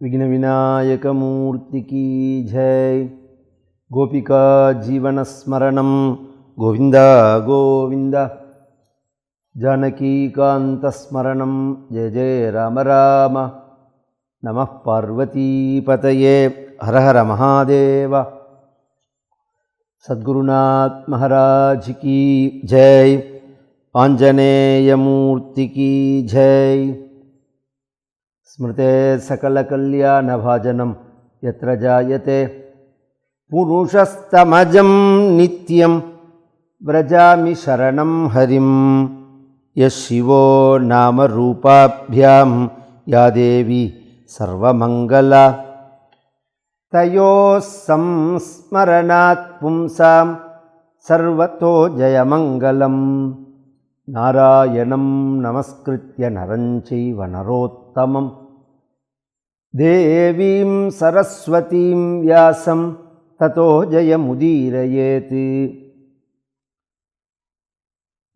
विघ्न विनायक मूर्ति की जय। गोपिका जीवन स्मरणं गोविंद गोविंद। जानकी कांत स्मरणं जय जय राम राम। नमः पार्वती पतये हर हर महादेव। सद्गुरुनाथ महाराज की जय। आंजनेय मूर्ति की जय। स्मृते सकल कल्याण भाजनम यत्र जायते पुरुषस्तमजं नित्यं व्रजामि शरणं हरिं। यः शिवो नाम रूपाभ्यां या देवी सर्वमंगला। तयोः संस्मरणात् पुंसां सर्वतो जयमंगलम्। नारायणं नमस्कृत्य नरं चैव नरोत्तमम्। देवीं सरस्वतीं व्यासं ततो जयमुदीरयेत्।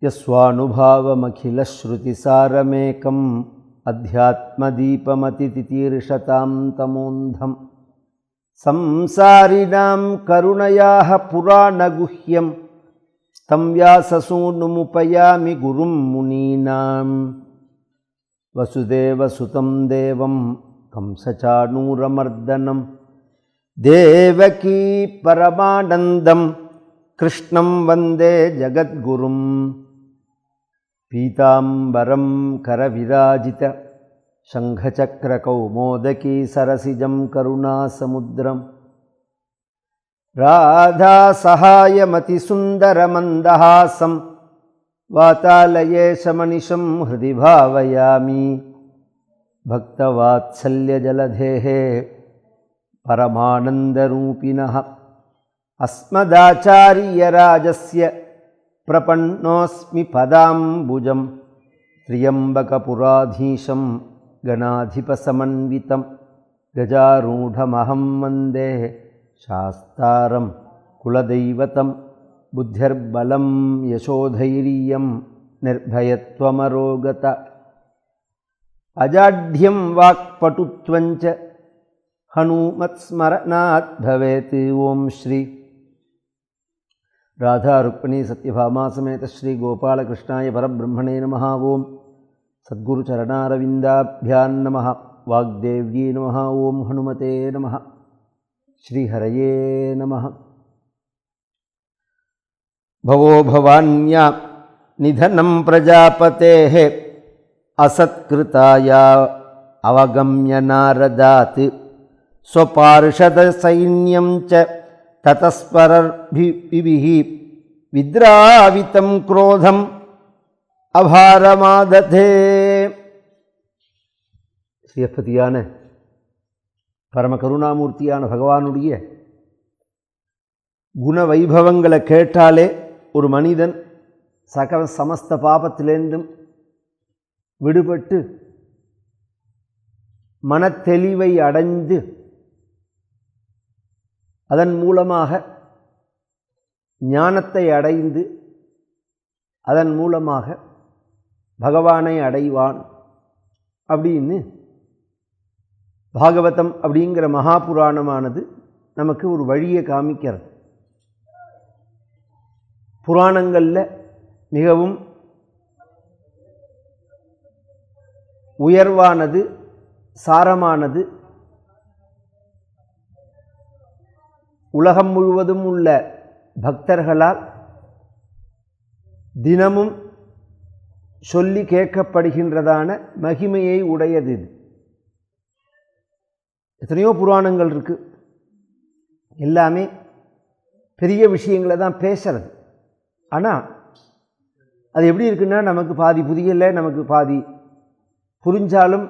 यस्वानुभावमखिलश्रुतिसारमेकम् अध्यात्मदीपमतितितीर्षतां तमोन्धम्। संसारिणां करुणयाः पुराणगुह्यं तं व्याससूनुमुपयामि गुरुं मुनीनां। वसुदेवसुतं देवं कंसचाणूरमर्दनं देवकी परमानन्दं कृष्णं वन्दे जगद्गुरुं। पीताम्बरं करविराजित शङ्खचक्रकौमोदकी सरसिजं करुणासमुद्रं। राधासहायमतिसुन्दरमन्दहासं वातालयेशमनिशं हृदि भावयामि। भक्तवात्सल्यजलधेः परमानन्दरूपिणः अस्मदाचार्यराजस्य प्रपन्नोऽस्मि पदाम्बुजं। त्र्यम्बकपुराधीशं गणाधिपसमन्वितं गजारूढमहं वन्दे शास्तारं कुलदैवतं। बुद्धिर्बलं यशोधैर्यं निर्भयत्वमरोगता। अजाढ्यं वाक्पटुत्वञ्च हनुमत्स्मरणात् भवेत्। ओम श्री राधा रुक्मिणी सत्यभामा समेत श्री गोपालकृष्णाय परब्रह्मणे नमः। ओम सद्गुरुचरणारविन्दाभ्यां नमः। वाग्देव्यै नमः। ओम हनुमते नमः। श्रीहरये नमः। भवो भवान्या निधनं प्रजापतेः असत्कृताया अवगम्य नारदात्। स्वपार्षदसैन्यं च ततस्परर्भिः विद्रावितं क्रोधम् अभारमादधे। ஸ்ரீயப்பதியான பரம கருணாமூர்த்தியான பகவானுடைய குண வைபவங்களை கேட்டாலே ஒரு மனிதன் சகல சமஸ்த பாபத்திலேருந்தும் விடுபட்டு மனத்தெளிவை அடைந்து அதன் மூலமாக ஞானத்தை அடைந்து அதன் மூலமாக பகவானை அடைவான் அப்படின்னு பாகவதம் அப்படிங்கிற மகாபுராணமானது நமக்கு ஒரு வழியை காமிக்கிறது. புராணங்களில் மிகவும் உயர்வானது சாரமானது உலகம் முழுவதும் உள்ள பக்தர்களால் தினமும் சொல்லி கேட்கப்படுகின்றதான மகிமையை உடையது. இது எத்தனையோ புராணங்கள் இருக்கு. எல்லாமே பெரிய விஷயங்களை தான் பேசுறது. ஆனால் அது எப்படி இருக்குன்னா, நமக்கு பாதி புரியலை, நமக்கு பாதி புரிஞ்சாலும்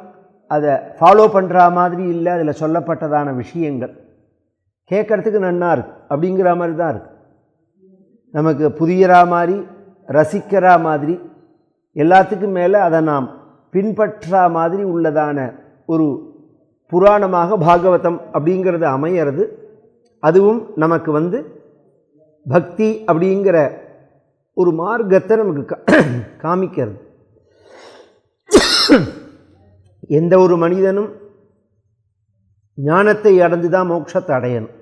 அதை ஃபாலோ பண்ணுற மாதிரி இல்லை. அதில் சொல்லப்பட்டதான விஷயங்கள் கேட்குறதுக்கு நன்னா இருக்கு அப்படிங்கிற மாதிரி தான் இருக்கு. நமக்கு புரிகிற மாதிரி ரசிக்கிற மாதிரி எல்லாத்துக்கும் மேலே அதை நாம் பின்பற்ற மாதிரி உள்ளதான ஒரு புராணமாக பாகவதம் அப்படிங்கிறது அமையிறது. அதுவும் நமக்கு பக்தி அப்படிங்கிற ஒரு மார்க்கத்தை நமக்கு காமிக்கிறது. எந்த ஒரு மனிதனும் ஞானத்தை அடைஞ்சு தான் மோட்சத்தை அடையணும்.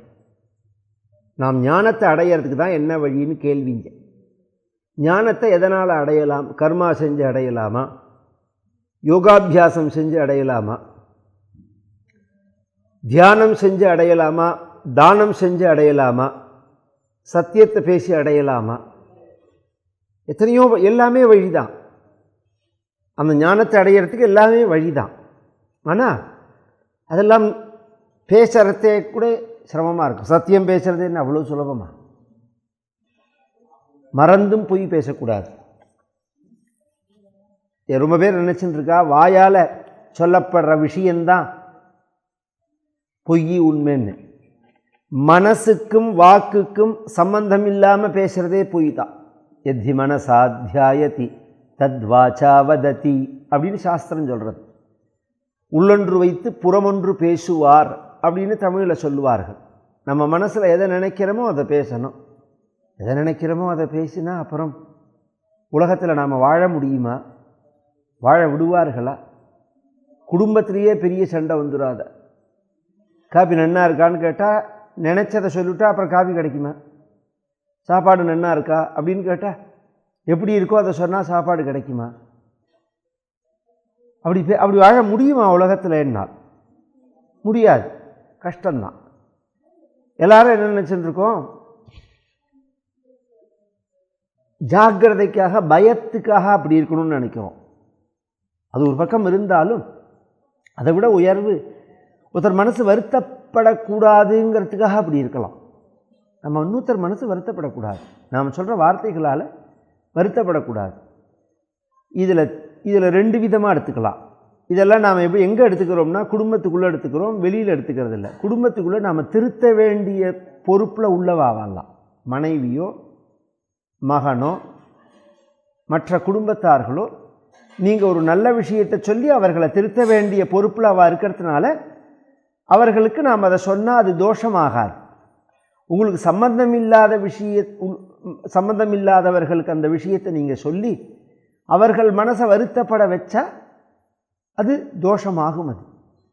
நாம் ஞானத்தை அடையிறதுக்கு தான் என்ன வழின்னு கேள்விங்க. ஞானத்தை எதனால் அடையலாம்? கர்மா செஞ்சு அடையலாமா? யோகாபியாசம் செஞ்சு அடையலாமா? தியானம் செஞ்சு அடையலாமா? தானம் செஞ்சு அடையலாமா? சத்தியத்தை பேசி அடையலாமா? எத்தனையோ, எல்லாமே வழிதான். அந்த ஞானத்தை அடையிறதுக்கு எல்லாமே வழிதான். ஆனால் அதெல்லாம் பேசுகிறதே கூட சிரமமாக இருக்கும். சத்தியம் பேசுகிறது என்ன அவ்வளோ சுலபமாக? மறந்தும் பொய் பேசக்கூடாது. ரொம்ப பேர் நினச்சிட்டு இருக்கா வாயால் சொல்லப்படுற விஷயந்தான் பொய் உண்மைன்னு. மனசுக்கும் வாக்குக்கும் சம்பந்தம் இல்லாமல் பேசுகிறதே பொய் தான். எத்தி மனசாத்தியாயதி தத்வாச்சா வததி அப்படின்னு சாஸ்திரம் சொல்கிறது. உள்ளொன்று வைத்து புறமொன்று பேசுவார் அப்படின்னு தமிழில் சொல்லுவார்கள். நம்ம மனசில் எதை நினைக்கிறோமோ அதை பேசணும். எதை நினைக்கிறோமோ அதை பேசினா அப்புறம் உலகத்தில் நாம் வாழ முடியுமா? வாழ விடுவார்களா? குடும்பத்திலேயே பெரிய சண்டை வந்துடாத. காபி நன்னா இருக்கான்னு கேட்டால் நினச்சதை சொல்லிவிட்டா அப்புறம் காபி கிடைக்குமா? சாப்பாடு நன்னா இருக்கா அப்படின்னு கேட்டால் எப்படி இருக்கோ அதை சொன்னால் சாப்பாடு கிடைக்குமா? அப்படி வாழ முடியுமா உலகத்தில்? என்னால் முடியாது, கஷ்டம்தான். எல்லாரும் என்ன நினச்சிட்டு இருக்கோம்? ஜாக்கிரதைக்காக, பயத்துக்காக அப்படி இருக்கணும்னு நினைக்கிறோம். அது ஒரு பக்கம் இருந்தாலும் அதை விட உயர்வு ஒருத்தர் மனசு வருத்தப்படக்கூடாதுங்கிறதுக்காக அப்படி இருக்கலாம். நம்ம இன்னொருத்தர் மனசு வருத்தப்படக்கூடாது, நாம் சொல்கிற வார்த்தைகளால் வருத்தப்படக்கூடாது. இதில் ரெண்டு விதமாக எடுத்துக்கலாம். இதெல்லாம் நாம் எங்கே எடுத்துக்கிறோம்னா, குடும்பத்துக்குள்ளே எடுத்துக்கிறோம், வெளியில் எடுத்துக்கிறது இல்லை. குடும்பத்துக்குள்ளே நாம் திருத்த வேண்டிய பொறுப்பில் உள்ளவாகலாம். மனைவியோ மகனோ மற்ற குடும்பத்தார்களோ நீங்கள் ஒரு நல்ல விஷயத்தை சொல்லி அவர்களை திருத்த வேண்டிய பொறுப்பில் அவள் இருக்கிறதுனால அவர்களுக்கு நாம் அதை சொன்னால் அது தோஷமாகாது. உங்களுக்கு சம்பந்தம் இல்லாதவர்களுக்கு அந்த விஷயத்தை நீங்கள் சொல்லி அவர்கள் மனசை வருத்தப்பட வச்சா அது தோஷமாகும்.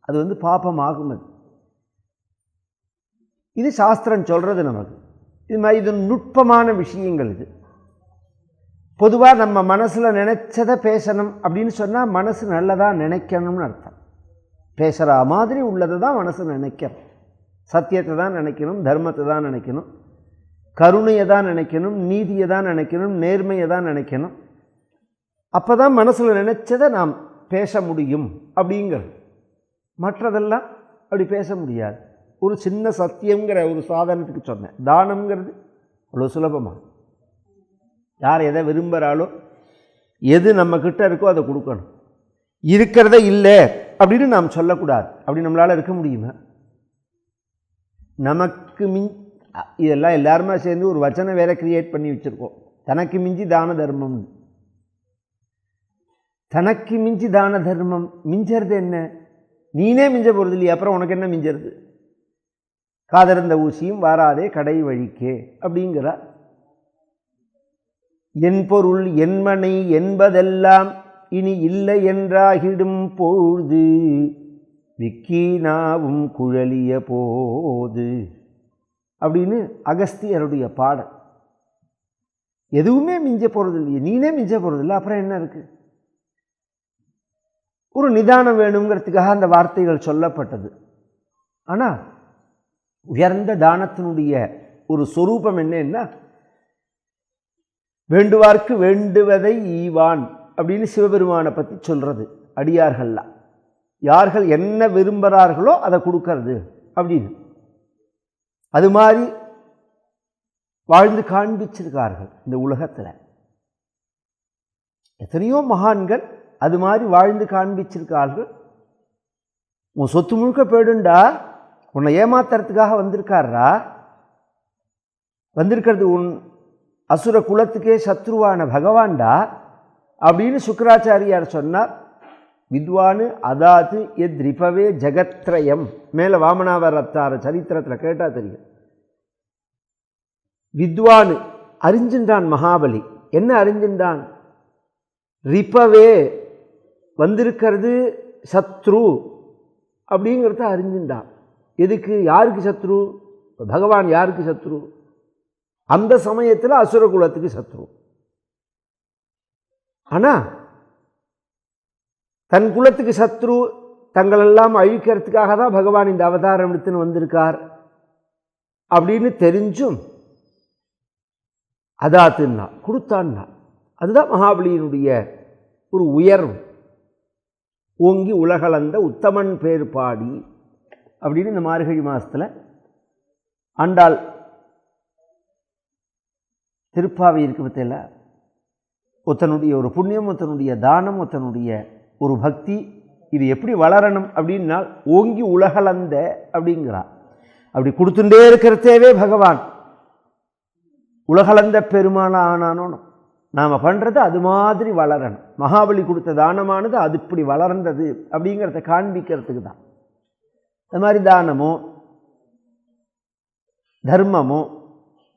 அது பாபமாகும். இது சாஸ்திரம் சொல்கிறது நமக்கு. இது நுட்பமான விஷயங்கள். இது பொதுவாக நம்ம மனசில் நினைச்சதை பேசணும் அப்படின்னு சொன்னால் மனசு நல்லதாக நினைக்கணும்னு அர்த்தம். பேசுகிற மாதிரி உள்ளதை தான் மனசு நினைக்கணும். சத்தியத்தை தான் நினைக்கணும், தர்மத்தை தான் நினைக்கணும், கருணையை தான் நினைக்கணும், நீதியை தான் நினைக்கணும், நேர்மையை தான் நினைக்கணும். அப்போ தான் மனசில் நினைச்சதை நாம் பேச முடியும் அப்படிங்கிறது. மற்றதெல்லாம் அப்படி பேச முடியாது. ஒரு சின்ன சத்தியங்கிற ஒரு சாதனத்துக்கு சொன்னேன். தானம்ங்கிறது அவ்வளோ சுலபமாக. யார் எதை விரும்புகிறாலோ, எது நம்மக்கிட்ட இருக்கோ அதை கொடுக்கணும். இருக்கிறத இல்லை அப்படின்னு நாம் சொல்லக்கூடாது. அப்படி நம்மளால் இருக்க முடியுமா? நமக்கு இதெல்லாம் எல்லாருமே சேர்ந்து ஒரு வச்சனை வேற கிரியேட் பண்ணி வச்சுருக்கோம். தனக்கு மிஞ்சி தான தர்மம். தனக்கு மிஞ்சி தான தர்மம் மிஞ்சறது என்ன? நீனே மிஞ்ச போகிறது இல்லையா, அப்புறம் உனக்கு என்ன மிஞ்சறது? காதறந்த ஊசியும் வாராதே கடை வழிக்கே அப்படிங்கிற. என் பொருள் என்மனை என்பதெல்லாம் இனி இல்லை என்றாகிடும் பொழுது விக்கீனாவும் குழலிய போது அப்படின்னு அகஸ்தியருடைய பாடல். எதுவுமே மிஞ்ச போகிறது இல்லையே, நீனே மிஞ்ச போகிறது இல்லை, அப்புறம் என்ன இருக்கு? ஒரு நிதானம் வேணுங்கிறதுக்காக அந்த வார்த்தைகள் சொல்லப்பட்டது. ஆனால் உயர்ந்த தானத்தினுடைய ஒரு சொரூபம் என்னன்னா, வேண்டுவார்க்கு வேண்டுவதை ஈவான் அப்படின்னு சிவபெருமானை பற்றி சொல்கிறது. அடியார்கள்லாம் யார்கள் என்ன விரும்புகிறார்களோ அதை கொடுக்கறது அப்படின்னு. அது மாதிரி வாழ்ந்து காண்பிச்சிருக்கார்கள் இந்த உலகத்தில். எத்தனையோ மகான்கள் அது மாதிரி வாழ்ந்து காண்பிச்சிருக்கார்கள். உன் சொத்து முழுக்க போயிடுண்டா, உன்னை ஏமாத்துறதுக்காக வந்திருக்காரா, வந்திருக்கிறது உன் அசுர குலத்துக்கே சத்ருவான பகவான்டா அப்படின்னு சுக்கராச்சாரியார் சொன்னார். வித்வானு அதாத்து எத் ரிபவே ஜகத்ரயம். மேலே வாமனாவரத்தார சரித்திரத்தில் கேட்டால் தெரியும். வித்வானு அறிஞ்சின்றான் மகாபலி. என்ன அறிஞ்சின்றான்? ரிபவே வந்திருக்கிறது சத்ரு அப்படிங்கிறத அறிஞ்சின்றான். எதுக்கு? யாருக்கு சத்ரு? பகவான் யாருக்கு சத்ரு? அந்த சமயத்தில் அசுர குலத்துக்கு சத்ரு. ஆனால் தன் குலத்துக்கு சத்ரு தங்களெல்லாம் அழிக்கிறதுக்காக தான் பகவான் இந்த அவதாரம் எடுத்துன்னு வந்திருக்கார் அப்படின்னு தெரிஞ்சும் அதாத்துன்னா கொடுத்தான்னா. அதுதான் மகாபலியினுடைய ஒரு உயர்வு. ஓங்கி உலகளந்த உத்தமன் பேர் பாடி அப்படின்னு இந்த மார்கழி மாதத்தில் ஆண்டாள் திருப்பாவை இருக்கு பற்றில ஒருத்தனுடைய ஒரு புண்ணியம், ஒருத்தனுடைய தானம், ஒருத்தனுடைய ஒரு பக்தி, இது எப்படி வளரணும் அப்படின்னா ஓங்கி உலகளந்த அப்படிங்கிறார். அப்படி கொடுத்துட்டே இருக்கிறதேவே பகவான் உலகளந்த பெருமான ஆனானோன்னு நாம் பண்ணுறது அது மாதிரி வளரணும். மகாபலி கொடுத்த தானமானது அது இப்படி வளர்ந்தது அப்படிங்கிறத காண்பிக்கிறதுக்கு தான். அது மாதிரி தானமோ தர்மமோ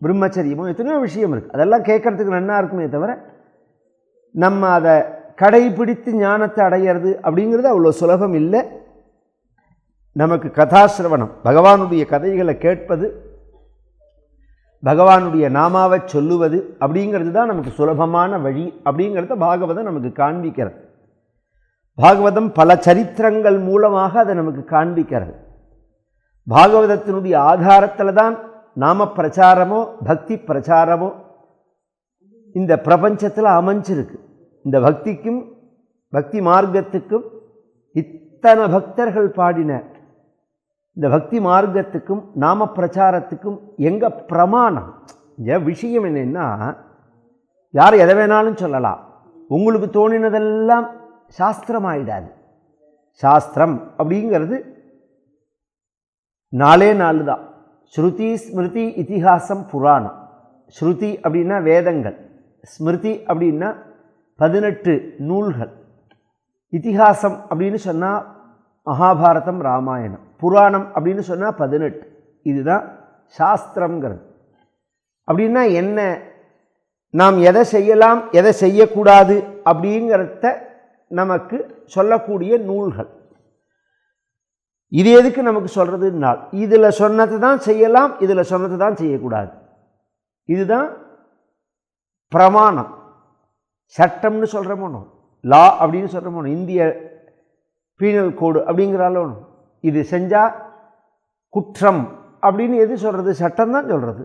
பிரம்மச்சரியமோ எத்தனையோ விஷயம் இருக்குது. அதெல்லாம் கேட்கறதுக்கு நன்னா இருக்குமே தவிர நம்ம அதை கடைபிடித்து ஞானத்தை அடையிறது அப்படிங்கிறது அவ்வளோ சுலபம் இல்லை. நமக்கு கதாசிரவணம், பகவானுடைய கதைகளை கேட்பது, பகவானுடைய நாமாவை சொல்லுவது அப்படிங்கிறது தான் நமக்கு சுலபமான வழி அப்படிங்கிறத பாகவதம் நமக்கு காண்பிக்கிறது. பாகவதம் பல சரித்திரங்கள் மூலமாக அதை நமக்கு காண்பிக்கிறது. பாகவதத்தினுடைய ஆதாரத்தில் தான் நாம பிரச்சாரமோ பக்தி பிரச்சாரமோ இந்த பிரபஞ்சத்தில் அமைஞ்சிருக்கு. இந்த பக்திக்கும் பக்தி மார்க்கத்துக்கும் இத்தனை பக்தர்கள் பாடின இந்த பக்தி மார்க்கத்துக்கும் நாம பிரச்சாரத்துக்கும் எங்க பிரமாணம்? விஷயம் என்னன்னா, யார் எதை வேணாலும் சொல்லலாம், உங்களுக்கு தோணினதெல்லாம் சாஸ்திரம் ஆயிடாது. சாஸ்திரம் அப்படிங்கிறது நாலே நாலு தான். ஸ்ருதி ஸ்மிருதி இதிகாசம் புராணம். ஸ்ருதி அப்படின்னா வேதங்கள், ஸ்மிருதி அப்படின்னா 18 நூல்கள், இதிகாசம் அப்படின்னு சொன்னால் மகாபாரதம் ராமாயணம், புராணம் அப்படின்னு சொன்னால் 18. இதுதான் சாஸ்திரங்கிறது. அப்படின்னா என்ன? நாம் எதை செய்யலாம் எதை செய்யக்கூடாது அப்படிங்கிறத நமக்கு சொல்லக்கூடிய நூல்கள். இது எதுக்கு நமக்கு சொல்கிறதுனால், இதில் சொன்னது தான் செய்யலாம், இதில் சொன்னது தான் செய்யக்கூடாது. இதுதான் பிரமாணம். சட்டம்னு சொல்கிறோமோ, லா அப்படின்னு சொல்கிறோமோ, இந்திய பீனல் கோடு அப்படிங்கிறாலும் இது செஞ்சால் குற்றம் அப்படின்னு எது சொல்கிறது? சட்டம் தான் சொல்கிறது.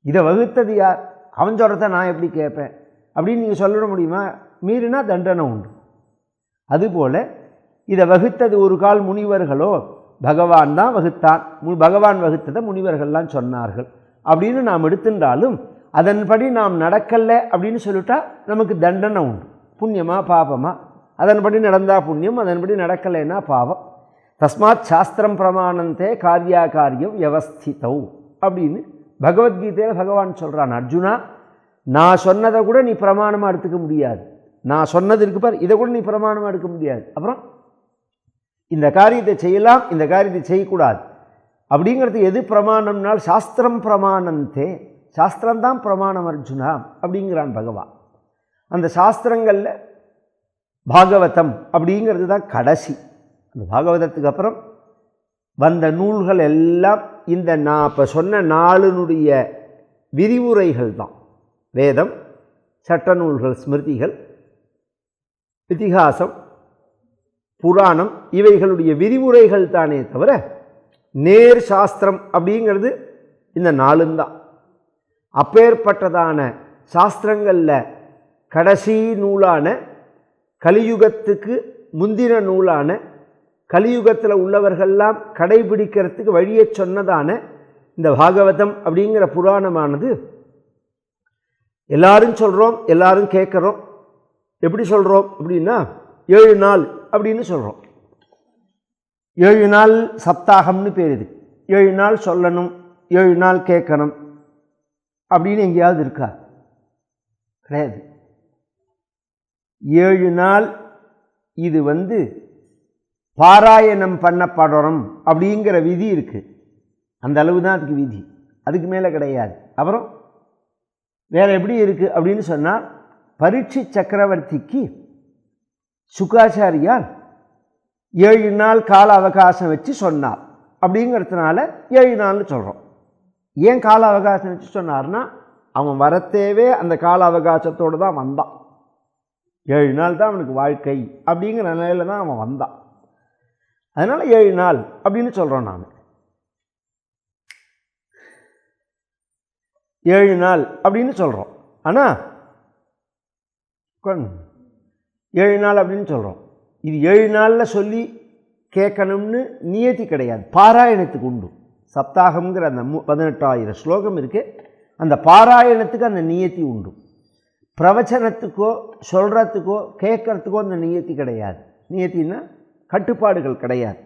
இதை வகுத்தது யார்? அவன் சொல்கிறத நான் எப்படி கேட்பேன் அப்படின்னு நீங்கள் சொல்லிட முடியுமா? மீறினா தண்டனை உண்டு. அதுபோல் இதை வகுத்தது ஒரு கால் முனிவர்களோ, பகவான் தான் வகுத்தான், பகவான் வகுத்ததை முனிவர்கள்லாம் சொன்னார்கள் அப்படின்னு நாம் எடுத்துட்டாலும் அதன்படி நாம் நடக்கலை அப்படின்னு சொல்லிட்டா நமக்கு தண்டனை உண்டு. புண்ணியமா பாபமா? அதன்படி நடந்தால் புண்ணியம், அதன்படி நடக்கலைன்னா பாவம். தஸ்மாத் சாஸ்திரம் பிரமாணந்தே காரியா காரியம் வியவஸ்திதௌ அப்படின்னு பகவத்கீதையில் பகவான் சொல்கிறான். அர்ஜுனா, நான் சொன்னதை கூட நீ பிரமாணமாக எடுத்துக்க முடியாது. நான் சொன்னது இருக்கு பார், இதை கூட நீ பிரமாணமாக எடுக்க முடியாது. அப்புறம் இந்த காரியத்தை செய்யலாம், இந்த காரியத்தை செய்யக்கூடாது அப்படிங்கிறது எது பிரமாணம்னால் சாஸ்திரம் பிரமாணந்தே, சாஸ்திரம்தான் பிரமாணம் அர்ஜுனா அப்படிங்கிறான் பகவான். அந்த சாஸ்திரங்களில் பாகவதம் அப்படிங்கிறது தான் கடைசி. அந்த பாகவதத்துக்கு அப்புறம் வந்த நூல்கள் எல்லாம் இந்த நான் இப்போ சொன்ன நாளினுடைய விரிவுரைகள் தான். வேதம், சட்ட நூல்கள், ஸ்மிருதிகள், இதிகாசம், புராணம் இவைகளுடைய விரிவுரைகள் தானே தவிர நேர் சாஸ்திரம் அப்படிங்கிறது இந்த நாளுந்தான். அப்பேற்பட்டதான சாஸ்திரங்களில் கடைசி நூலான கலியுகத்துக்கு முந்தின நூலான கலியுகத்தில் உள்ளவர்கள்லாம் கடைபிடிக்கிறதுக்கு வழியை சொன்னதான இந்த பாகவதம் அப்படிங்கிற புராணமானது எல்லாரும் சொல்கிறோம், எல்லாரும் கேட்குறோம். எப்படி சொல்கிறோம் அப்படின்னா 7 நாள் அப்படின்னு சொல்கிறோம். 7 நாள் சப்தாகம்னு பேர். இது 7 நாள் சொல்லணும், 7 நாள் கேட்கணும் அப்படின்னு எங்கேயாவது இருக்கா? கிடையாது. 7 நாள் இது பாராயணம் பண்ணப்படணும் அப்படிங்கிற விதி இருக்குது. அந்த அளவு தான் அதுக்கு விதி, அதுக்கு மேலே கிடையாது. அப்புறம் வேறு எப்படி இருக்குது அப்படின்னு சொன்னால், பரீட்சை சக்கரவர்த்திக்கு சுகாச்சாரியால் 7 நாள் கால அவகாசம் வச்சு சொன்னார். அப்படிங்கிறதுனால 7 நாள்னு சொல்கிறோம். ஏன் கால அவகாசம் வச்சு சொன்னார்னா, அவன் வரத்தேவே அந்த கால அவகாசத்தோடு தான் வந்தான். 7 நாள் தான் அவனுக்கு வாழ்க்கை அப்படிங்கிற நிலையில் தான் அவன் வந்தான். அதனால் 7 நாள் அப்படின்னு சொல்கிறோம். நான் 7 நாள் அப்படின்னு சொல்கிறோம். ஆனால் 7 நாள் அப்படின்னு சொல்கிறோம். இது 7 நாளில் சொல்லி கேட்கணும்னு நியதி கிடையாது. பாராயணத்துக்கு உண்டு. சப்தாகம்ங்கிற அந்த 18,000 ஸ்லோகம் இருக்குது. அந்த பாராயணத்துக்கு அந்த நியதி உண்டு. பிரவச்சனத்துக்கோ சொல்கிறதுக்கோ கேட்கறதுக்கோ அந்த நியதி கிடையாது. நியத்தின்னா கட்டுப்பாடுகள் கிடையாது.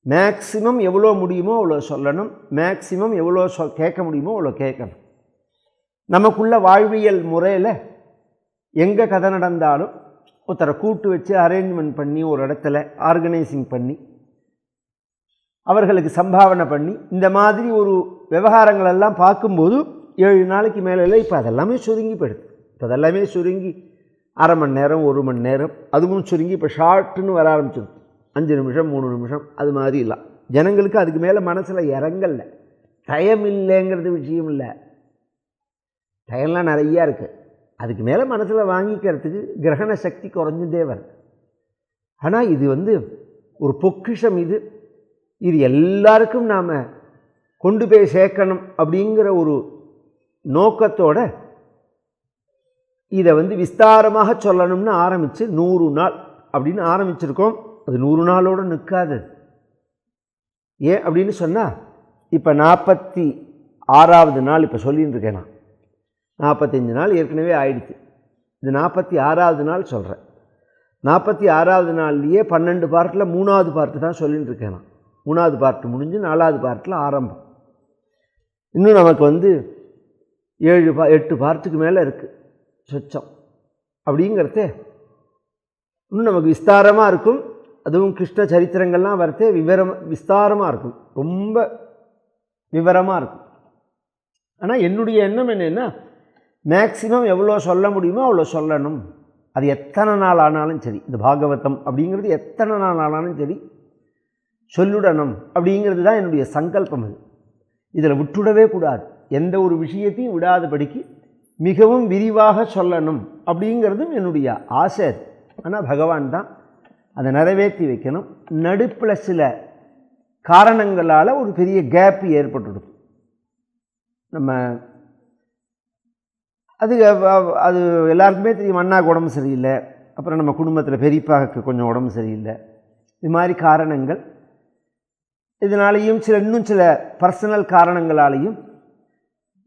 மேக்சிமம் எவ்வளோ முடியுமோ அவ்வளோ சொல்லணும். மேக்சிமம் எவ்வளோ கேட்க முடியுமோ அவ்வளோ கேட்கணும். நமக்குள்ள வாழ்வியல் முறையில் எங்கே கதை நடந்தாலும் ஒருத்தரை கூட்டு வச்சு அரேஞ்ச்மெண்ட் பண்ணி ஒரு இடத்துல ஆர்கனைசிங் பண்ணி அவர்களுக்கு சம்பாவனை பண்ணி இந்த மாதிரி ஒரு விவகாரங்கள் எல்லாம் பார்க்கும்போது 7 நாளைக்கு மேலே இல்லை. இப்போ அதெல்லாமே சுருங்கி போயிடுது. இப்போ அதெல்லாமே சுருங்கி அரை மணி நேரம் 1 மணி நேரம் அதுவும் சுருங்கி இப்போ ஷார்ட்டுன்னு வர ஆரம்பிச்சிடும். 5 நிமிஷம் 3 நிமிஷம் அது மாதிரி இல்லை. ஜனங்களுக்கு அதுக்கு மேலே மனசில் இறங்கல. டைம் இல்லைங்கிறது விஷயம் இல்லை. டைம்லாம் நிறையா இருக்குது. அதுக்கு மேலே மனசில் வாங்கிக்கிறதுக்கு கிரகண சக்தி குறைஞ்சுட்டே வருது. ஆனால் இது ஒரு பொக்கிஷம். இது எல்லாருக்கும் நாம் கொண்டு போய் சேர்க்கணும் அப்படிங்கிற ஒரு நோக்கத்தோட இதை விஸ்தாரமாக சொல்லணும்னு ஆரம்பித்து 100 நாள் அப்படின்னு ஆரம்பிச்சிருக்கோம். அது 100 நாளோடு நிற்காது. ஏன் அப்படின்னு சொன்னால், இப்போ 46வது நாள் இப்போ சொல்லின்னு இருக்கேன். நான் 45 நாள் ஏற்கனவே ஆயிடுச்சு. இது 46வது நாள் சொல்கிறேன். 46வது நாள்லேயே 12 பார்ட்டில் 3வது பார்ட்டு தான் சொல்லின்னு இருக்கேன். நான் 3வது பார்ட்டு முடிஞ்சு 4வது பார்ட்டில் ஆரம்பம். இன்னும் நமக்கு 8 பார்ட்டுக்கு மேலே இருக்குது சொச்சம். அப்படிங்கிறதே இன்னும் நமக்கு விஸ்தாரமாக இருக்கும். அதுவும் கிருஷ்ண சரித்திரங்கள்லாம் வரத்தே விஸ்தாரமாக இருக்கும். ரொம்ப விவரமாக இருக்கும். ஆனால் என்னுடைய எண்ணம் என்னென்னா, மேக்சிமம் எவ்வளோ சொல்ல முடியுமோ அவ்வளோ சொல்லணும். அது எத்தனை நாள் ஆனாலும் சரி. இந்த பாகவதம் அப்படிங்கிறது எத்தனை நாள் ஆனாலும் சரி சொல்லுடணும் அப்படிங்கிறது தான் என்னுடைய சங்கல்பம். இதில் விட்டுடவே கூடாது. எந்த ஒரு விஷயத்தையும் விடாதபடிக்கு மிகவும் விரிவாக சொல்லணும் அப்படிங்கிறதும் என்னுடைய ஆசை. ஆனால் பகவான் தான் அதை நிறைவேற்றி வைக்கணும். நடுப்பில் சில காரணங்களால் ஒரு பெரிய கேப் ஏற்பட்டுடுது. நம்ம அது எல்லாருக்குமே தெரியும். அண்ணாக்கு உடம்பு சரியில்லை, அப்புறம் நம்ம குடும்பத்தில் பெரியப்பாவுக்கு கொஞ்சம் உடம்பு சரியில்லை, இது மாதிரி காரணங்கள். இதனாலேயும் இன்னும் சில பர்சனல் காரணங்களாலேயும்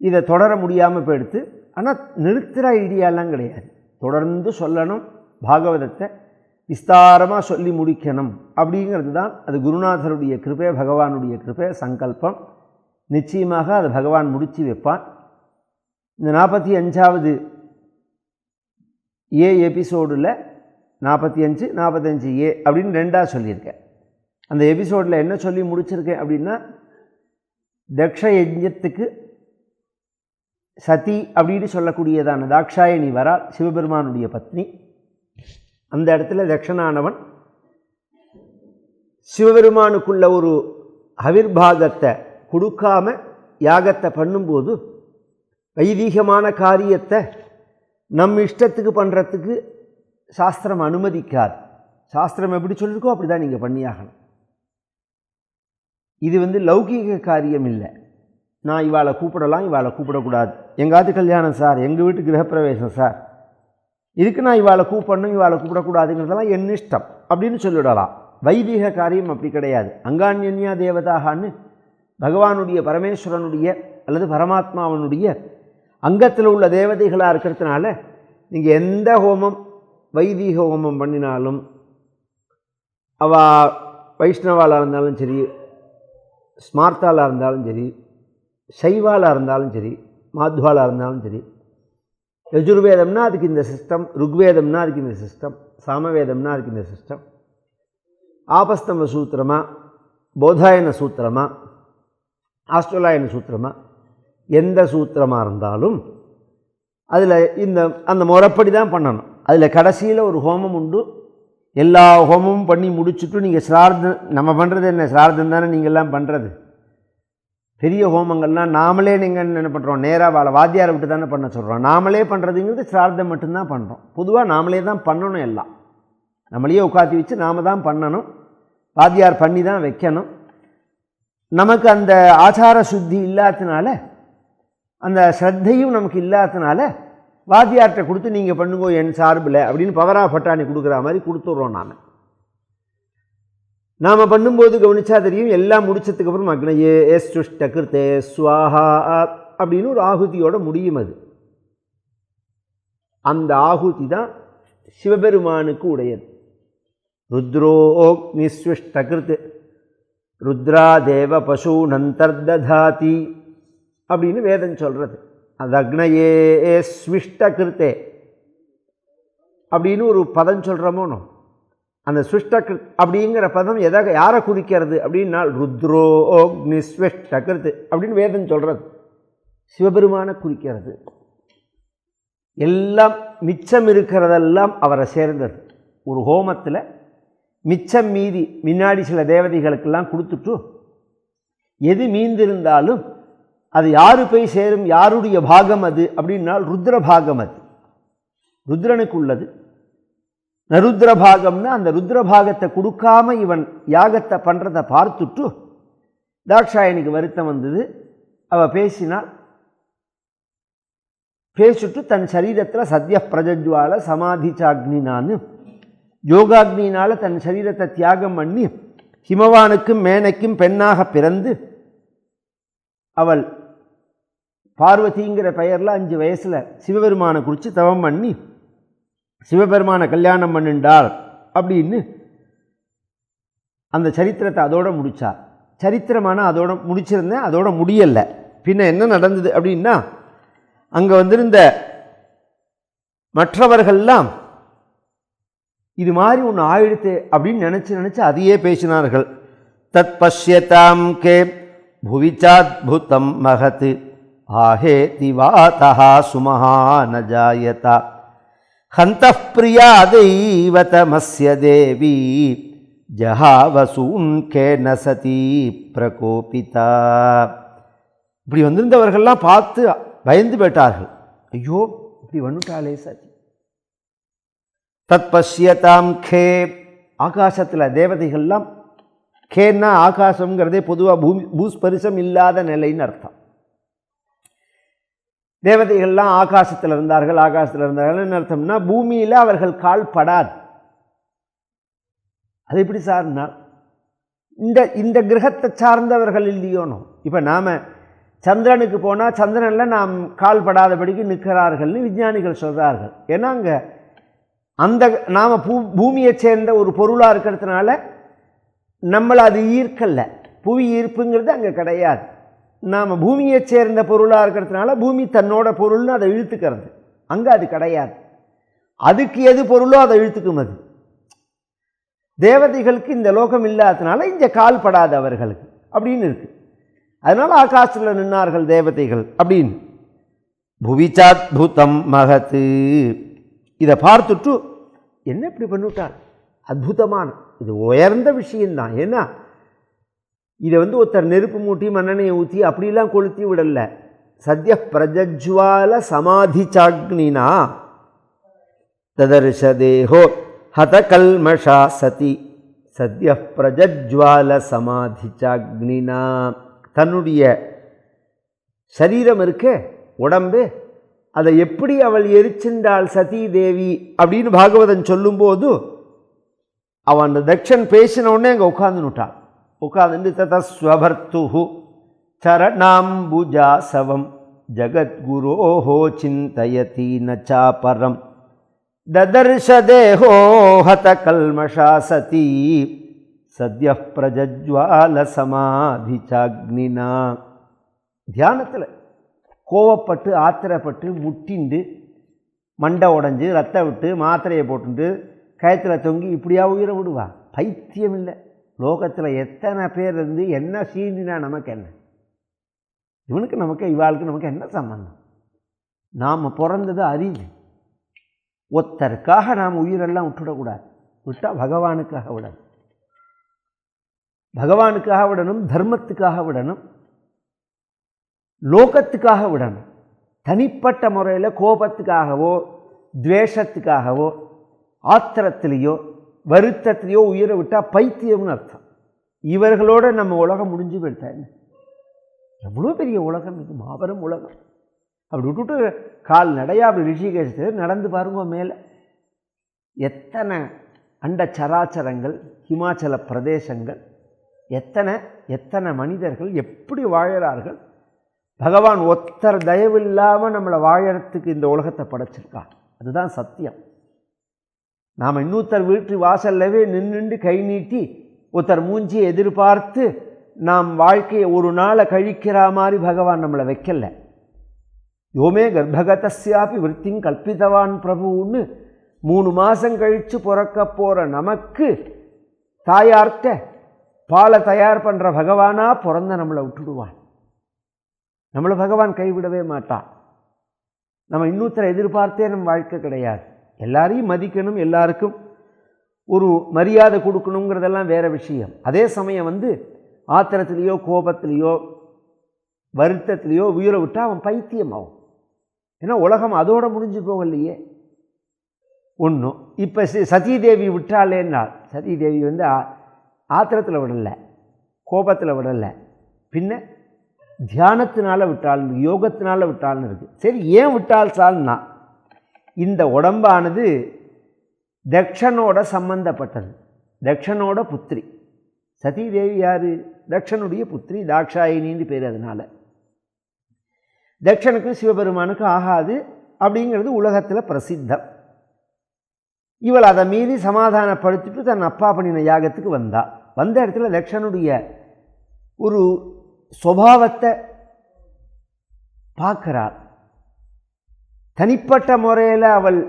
இதை தொடர முடியாமல் போயிடுத்து. ஆனால் நிறுத்துகிற ஐடியாலாம் கிடையாது. தொடர்ந்து சொல்லணும். பாகவதத்தை விஸ்தாரமாக சொல்லி முடிக்கணும் அப்படிங்கிறது தான். அது குருநாதருடைய கிருபை, பகவானுடைய கிருபை, சங்கல்பம். நிச்சயமாக அதை பகவான் முடித்து வைப்பான். இந்த 45வது எபிசோடில் 45, 45A அப்படின்னு 2ஆக சொல்லியிருக்கேன். அந்த எபிசோடில் என்ன சொல்லி முடிச்சிருக்கேன் அப்படின்னா, தக்ஷ யஜ்ஞத்துக்கு சதி அப்படின்னு சொல்லக்கூடியதான தாக்ஷாயணி வரால், சிவபெருமானுடைய பத்னி. அந்த இடத்துல தக்ஷனானவன் சிவபெருமானுக்குள்ள ஒரு அவிர்பாகத்தை கொடுக்காம யாகத்தை பண்ணும்போது வைதீகமான காரியத்தை நம் இஷ்டத்துக்கு பண்ணுறதுக்கு சாஸ்திரம் அனுமதிக்காது. சாஸ்திரம் எப்படி சொல்லியிருக்கோ அப்படி தான் நீங்கள் பண்ணியாகணும். இது லௌகீக காரியம் இல்லை. நான் இவாளை கூப்பிடலாம், இவாளை கூப்பிடக்கூடாது. எங்காவது கல்யாணம் சார், எங்கள் வீட்டு கிரகப்பிரவேசம் சார், இதுக்கு நான் இவாளை கூப்பிடணும், இவாளை கூப்பிடக்கூடாதுங்கிறதெல்லாம் என் இஷ்டம் அப்படின்னு சொல்லிவிடலாம். வைதிக காரியம் அப்படி கிடையாது. அங்கான்யன்யா தேவதாகான்னு பகவானுடைய, பரமேஸ்வரனுடைய அல்லது பரமாத்மாவனுடைய அங்கத்தில் உள்ள தேவதைகளாக இருக்கிறதுனால நீங்கள் எந்த ஹோமம், வைதீக ஹோமம் பண்ணினாலும், வைஷ்ணவாலாக இருந்தாலும் சரி, ஸ்மார்த்தாலாக இருந்தாலும் சரி, சைவாலாக இருந்தாலும் சரி, மாத்வாலாக இருந்தாலும் சரி, யஜுர்வேதம்னா அதுக்கு இந்த சிஸ்டம், ருக்வேதம்னா அதுக்கு இந்த சிஸ்டம், சாமவேதம்னா அதுக்கு இந்த சிஸ்டம், ஆபஸ்தம்ப சூத்திரமா, போதாயன சூத்திரமா, ஆஸ்ட்ரலாயன சூத்திரமா, எந்த சூத்திரமாக இருந்தாலும் அதில் அந்த முறைப்படி தான் பண்ணணும். அதில் கடைசியில் ஒரு ஹோமம் உண்டு. எல்லா ஹோமமும் பண்ணி முடிச்சுட்டு நீங்கள் சிரார்த்தம், நம்ம பண்ணுறது என்ன சிரார்த்தம் தானே நீங்கள்லாம் பண்ணுறது. பெரிய ஹோமங்கள்லாம் நாமளே நீங்கள் என்ன பண்ணுறோம், நேராக வாத்தியாரை விட்டு தானே பண்ண சொல்கிறோம். நாமளே பண்ணுறதுங்கிறது சிரார்த்தம் மட்டும்தான் பண்ணுறோம். பொதுவாக நாமளே தான் பண்ணணும். எல்லாம் நம்மளையே உட்காத்தி வச்சு நாம் தான் பண்ணணும். வாத்தியார் பண்ணி தான் வைக்கணும். நமக்கு அந்த ஆச்சார சுத்தி இல்லாததுனால, அந்த ஸ்ரத்தையும் நமக்கு இல்லாததுனால வாத்தியார்கிட்ட கொடுத்து நீங்கள் பண்ணுங்கோ என் சார்பில் அப்படின்னு பவரா பட்டாணி கொடுக்குற மாதிரி கொடுத்துட்றோம். நாம் பண்ணும்போது கவனிச்சா தெரியும், எல்லாம் முடிச்சதுக்கு அப்புறம் அக்னயே சுஷ்ட கிருத்தே ஸ்வாஹா அப்படின்னு ஒரு ஆகுதியோட முடியும். அது அந்த ஆகுதி தான் சிவபெருமானுக்கு உடையது. ருத்ரோக்னிஸ்விஷ்ட கிருத்து ருத்ரா தேவ பசு நந்தர்தாதி அப்படின்னு வேதம் சொல்கிறது. அது அக்னயே ஸ்விஷ்ட கிருத்தே அப்படின்னு ஒரு பதம் சொல்கிறோமோனோ, அந்த ஸ்விஷ்ட கிருத் அப்படிங்கிற பதம் யாரை குறிக்கிறது அப்படின்னா ருத்ரோக்னிஸ்விஷ்ட கிருத்து அப்படின்னு வேதம் சொல்கிறது. சிவபெருமானை குறிக்கிறது. எல்லாம் மிச்சம் இருக்கிறதெல்லாம் அவரை சேர்ந்தது. ஒரு ஹோமத்தில் மிச்சம் மீதி முன்னாடி சில தேவதைகளுக்கெல்லாம் கொடுத்துட்டு எது மீந்திருந்தாலும் அது யாரு போய் சேரும், யாருடைய பாகம் அது அப்படின்னா ருத்ர பாகம். அது ருத்ரனுக்கு உள்ளது. நருத்ர பாகம்னா அந்த ருத்ர பாகத்தை கொடுக்காம இவன் யாகத்தை பண்ணுறதை பார்த்துட்டு தாக்ஷாயணிக்கு வருத்தம் வந்தது. அவள் பேசினாள். பேசிட்டு தன் சரீரத்தில் சத்ய பிரஜஜ்வால சமாதிச்சாக்னினான்னு யோகாக்னினால் தன் சரீரத்தை தியாகம் பண்ணி ஹிமவானுக்கும் மேனைக்கும் பெண்ணாக பிறந்து அவள் பார்வதிங்கிற பெயரில் 5 வயசில் சிவபெருமானை குறித்து தவம் பண்ணி சிவபெருமானை கல்யாணம் பண்ணிண்டாள் அப்படின்னு அந்த சரித்திரத்தை அதோட முடித்தார். சரித்திரமான அதோட முடிச்சிருந்தேன், அதோட முடியலை. பின்ன என்ன நடந்தது அப்படின்னா, அங்கே வந்திருந்த மற்றவர்கள்லாம் இது மாதிரி ஒன்று ஆயிடுத்து அப்படின்னு நினச்சி அதையே பேசினார்கள். தத் பஷ்யதாம் கே புவிச்சாத்புதம் மகத் ஆஹே திவாதா சுமஹான ஜாயதா ஹந்தః பிரியா தெய்வதமஸ்ய தேவி ஜஹாவசூன் கேன சதி பிரகோபிதா. இப்படி வந்திருந்தவர்கள்லாம் பார்த்து பயந்து போயிட்டார்கள். ஐயோ, இப்படி வந்துட்டாலே சதி. தத் பஷ்யதாம் கே, ஆகாசத்தில் தேவதைகள்லாம், கேன்னா ஆகாசங்கிறதே பொதுவாக பூஸ்பரிசம் இல்லாத நிலைன்னு அர்த்தம். தேவதைகள்லாம் ஆகாசத்தில் இருந்தார்கள். என்ன அர்த்தம்னா பூமியில் அவர்கள் கால் படாது. அது எப்படி சார்னா இந்த கிரகத்தை சார்ந்தவர்கள் இல்லையோனோ. இப்போ நாம் சந்திரனுக்கு போனால் சந்திரனில் நாம் கால் படாதபடிக்கு நிற்கிறார்கள்னு விஞ்ஞானிகள் சொல்கிறார்கள். ஏன்னா அங்கே அந்த நாம் பூமியை சேர்ந்த ஒரு பொருளாக இருக்கிறதுனால நம்மளை அது ஈர்க்கலை. புவி ஈர்ப்புங்கிறது அங்கே கிடையாது. நாம் பூமியை சேர்ந்த பொருளாக இருக்கிறதுனால பூமி தன்னோட பொருள்னு அதை இழுத்துக்கிறது. அங்கே அது கிடையாது. அதுக்கு எது பொருளோ அதை இழுத்துக்கும். அது தேவதைகளுக்கு இந்த லோகம் இல்லாததுனால இந்த கால் படாது அவர்களுக்கு அப்படின்னு இருக்கு. அதனால் ஆகாசத்தில் நின்னார்கள் தேவதைகள் அப்படின்னு. புவிச்சாத்புதம் மகத்து, இதை பார்த்துட்டு என்ன இப்படி பண்ணிவிட்டார், அற்புதமான, இது உயர்ந்த விஷயந்தான். ஏன்னா இதை ஒருத்தர் நெருப்பு மூட்டி மண்ணெண்ணையை ஊற்றி அப்படிலாம் கொளுத்தி விடல. சத்ய பிரஜஜ்வால சமாதிச்சாக்னினா ததர்ஷ தேஹோ ஹத கல்மஷா சதி சத்ய பிரஜஜ்வால சமாதிச்சாக்னினா. தன்னுடைய சரீரம் இருக்க உடம்பு, அதை எப்படி அவள் எரிச்சின்றாள் சதி தேவி அப்படின்னு பாகவதன் சொல்லும்போது அவன் அந்த தக்ஷன் பேசின உடனே அங்கே உட்கார்ந்துட்டான். உட்கார்ந்து ததஸ்வபர்த்து சரணாம்புஜாசவம் ஜகத்குரோஹோ சிந்தயதி நச்சாபரம் ததர்ஷ தேஹோ ஹத கல்மஷா சதி சத்ய பிரஜஜ்வால சமாதிச்சாக்னினா. தியானத்தில் கோவப்பட்டு ஆத்திரப்பட்டு முட்டிண்டு மண்டை உடஞ்சி ரத்தம் விட்டு மாத்திரையை போட்டுட்டு கயத்தில் தொங்கி இப்படியா உயிரை விடுவா? பைத்தியம் இல்லை. லோகத்தில் எத்தனை பேர் இருந்து என்ன சீண்டினா நமக்கு என்ன? இவனுக்கு நமக்கு இவாளுக்கு நமக்கு என்ன சம்பந்தம்? நாம் பிறந்தது அரிது. ஒருத்தருக்காக நாம் உயிரெல்லாம் விட்டுடக்கூடாது. விட்டால் பகவானுக்காக விடணும், பகவானுக்காக விடணும், தர்மத்துக்காக விடணும், லோகத்துக்காக விடணும். தனிப்பட்ட முறையில் கோபத்துக்காகவோ துவேஷத்துக்காகவோ ஆத்திரத்திலேயோ வருத்தத்திலேயோ உயிரை விட்டால் பைத்தியம்னு அர்த்தம். இவர்களோட நம்ம உலகம் முடிஞ்சு போயிட்டா என்ன? எவ்வளோ பெரிய உலகம் இது, மாபெரும் உலகம். அப்படி விட்டுட்டு கால் நடையா அப்படி ரிஷிகேஷத்தில் நடந்து பாருங்க, மேலே எத்தனை அண்ட சராச்சரங்கள், ஹிமாச்சல பிரதேசங்கள், எத்தனை எத்தனை மனிதர்கள் எப்படி வாழறார்கள். பகவான் ஒத்தர் தயவில்லாமல் நம்மளை வாழறதுக்கு இந்த உலகத்தை படைச்சிருக்கா. அதுதான் சத்தியம். நாம் இன்னொருத்தர் வீட்டு வாசல்லவே நின்று கை நீட்டி ஒருத்தர் மூஞ்சியை எதிர்பார்த்து நாம் வாழ்க்கையை ஒரு நாளை கழிக்கிற மாதிரி பகவான் நம்மளை வைக்கல. யோமே கர்ப்பகதஸ்யாபி விருத்திங் கல்பித்தவான் பிரபுன்னு 3 மாதம் கழித்து பிறக்க போகிற நமக்கு தாயார்கிட்ட பாலை தயார் பண்ணுற பகவானா பிறந்த நம்மளை விட்டுடுவான். நம்மளை பகவான் கைவிடவே மாட்டான். நம்ம இன்னொருத்தரை எதிர்பார்த்தே நம்ம வாழ்க்கை கிடையாது. எல்லாரையும் மதிக்கணும், எல்லாருக்கும் ஒரு மரியாதை கொடுக்கணுங்கிறதெல்லாம் வேறு விஷயம். அதே சமயம் ஆத்திரத்திலேயோ கோபத்திலேயோ வருத்தத்திலேயோ உயிரை விட்டால் அவன் பைத்தியம் ஆகும். ஏன்னா உலகம் அதோட முடிஞ்சு போகலையே ஒன்றும். இப்போ சதீதேவி விட்டாலேன்னாள். சதீதேவி ஆத்திரத்தில் விடலை, கோபத்தில் விடலை, பின்ன தியானத்தினால விட்டாள், யோகத்தினால விட்டாள்னு இருக்குது. சரி, ஏன் விட்டாள் சால்னா, இந்த உடம்பானது தக்ஷனோட சம்பந்தப்பட்டது. தக்ஷனோட புத்திரி சதீதேவி. யார்? தக்ஷனுடைய புத்திரி, தாக்ஷாயினின்னு பேர். அதனால் தக்ஷனுக்கு சிவபெருமானுக்கு ஆகாது அப்படிங்கிறது உலகத்தில் பிரசித்தம். இவள் அதை மீறி சமாதானப்படுத்திட்டு தன் அப்பா பண்ணின யாகத்துக்கு வந்த இடத்துல தக்ஷனுடைய ஒரு சுபாவத்தை பார்க்கிறாள். தனிப்பட்ட முறையில் அவள்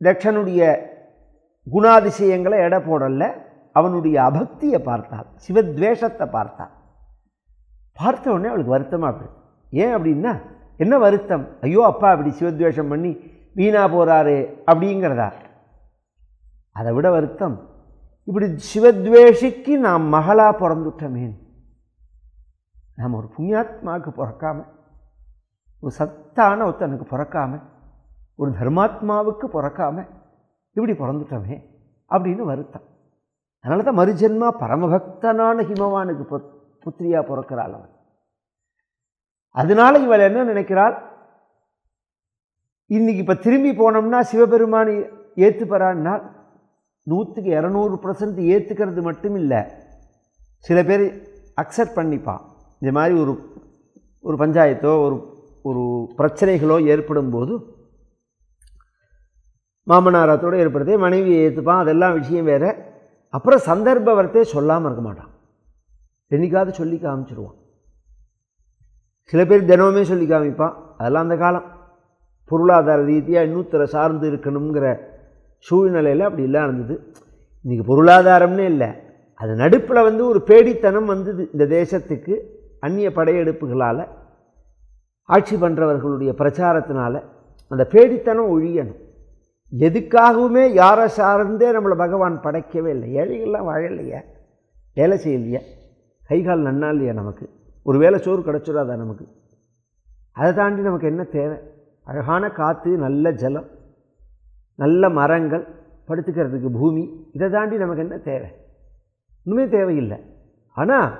தக்ஷனுடைய குணாதிசயங்களை எடை போடல, அவனுடைய அபக்தியை பார்த்தாள், சிவத்வேஷத்தை பார்த்தாள். பார்த்த உடனே அவளுக்கு வருத்தமாக போயிடுது. ஏன் அப்படின்னா, என்ன வருத்தம்? ஐயோ அப்பா அப்படி சிவத்வேஷம் பண்ணி வீணா போகிறாரு அப்படிங்கிறதா? அதை விட வருத்தம், இப்படி சிவத்வேஷிக்கு நாம் மகளா பிறந்துட்டோமே, நாம் ஒரு புண்ணியாத்மாவுக்கு பிறக்காம, ஒரு சத்தான ஒருத்தனுக்கு பிறக்காம, ஒரு தர்மாத்மாவுக்கு பிறக்காம இப்படி பிறந்துட்டோமே அப்படின்னு வருத்தம். அதனால தான் மறுஜென்மா பரமபக்தனான ஹிமவானுக்கு புத்திரியா பிறக்கிறாள் அவன். அதனால இவள் என்ன நினைக்கிறாள், இன்னைக்கு இப்போ திரும்பி போனோம்னா சிவபெருமானை ஏற்றுப்பறான்னா 100% ஏற்றுக்கிறது மட்டும் இல்லை, சில பேர் அக்செப்ட் பண்ணிப்பான். இந்த மாதிரி ஒரு பஞ்சாயத்தோ ஒரு பிரச்சனைகளோ ஏற்படும் போது மாமனாரத்தோடு ஏற்படுத்தி மனைவியை ஏற்றுப்பான், அதெல்லாம் விஷயம் வேறு. அப்புறம் சந்தர்ப்பவர்த்தே சொல்லாமல் இருக்க மாட்டான், என்னைக்காவது சொல்லி காமிச்சிடுவான். சில பேர் தினமுமே சொல்லி காமிப்பான். அதெல்லாம் அந்த காலம் பொருளாதார ரீதியாக இன்னொருத்தரை சார்ந்து இருக்கணுங்கிற சூழ்நிலையில் அப்படி எல்லாம் இருந்தது. இன்றைக்கி பொருளாதாரம்னே இல்லை, அது நடுப்பில் ஒரு பேடித்தனம் வந்தது இந்த தேசத்துக்கு. அந்நிய படையெடுப்புகளால், ஆட்சி பண்ணுறவர்களுடைய பிரச்சாரத்தினால அந்த பேடித்தனம் ஒழியணும். எதுக்காகவுமே யாரை சார்ந்தே நம்மளை பகவான் படைக்கவே இல்லை. ஏழைகள்லாம் வாழலையா, வேலை செய்யலையா, கைகால் நன்னா இல்லையா, நமக்கு ஒரு வேளை சோறு கிடச்சிடாதா நமக்கு? அதை தாண்டி நமக்கு என்ன தேவை? அழகான காற்று, நல்ல ஜலம், நல்ல மரங்கள், படுத்துக்கிறதுக்கு பூமி, இதை தாண்டி நமக்கு என்ன தேவை? இன்னுமே தேவையில்லை. ஆனால்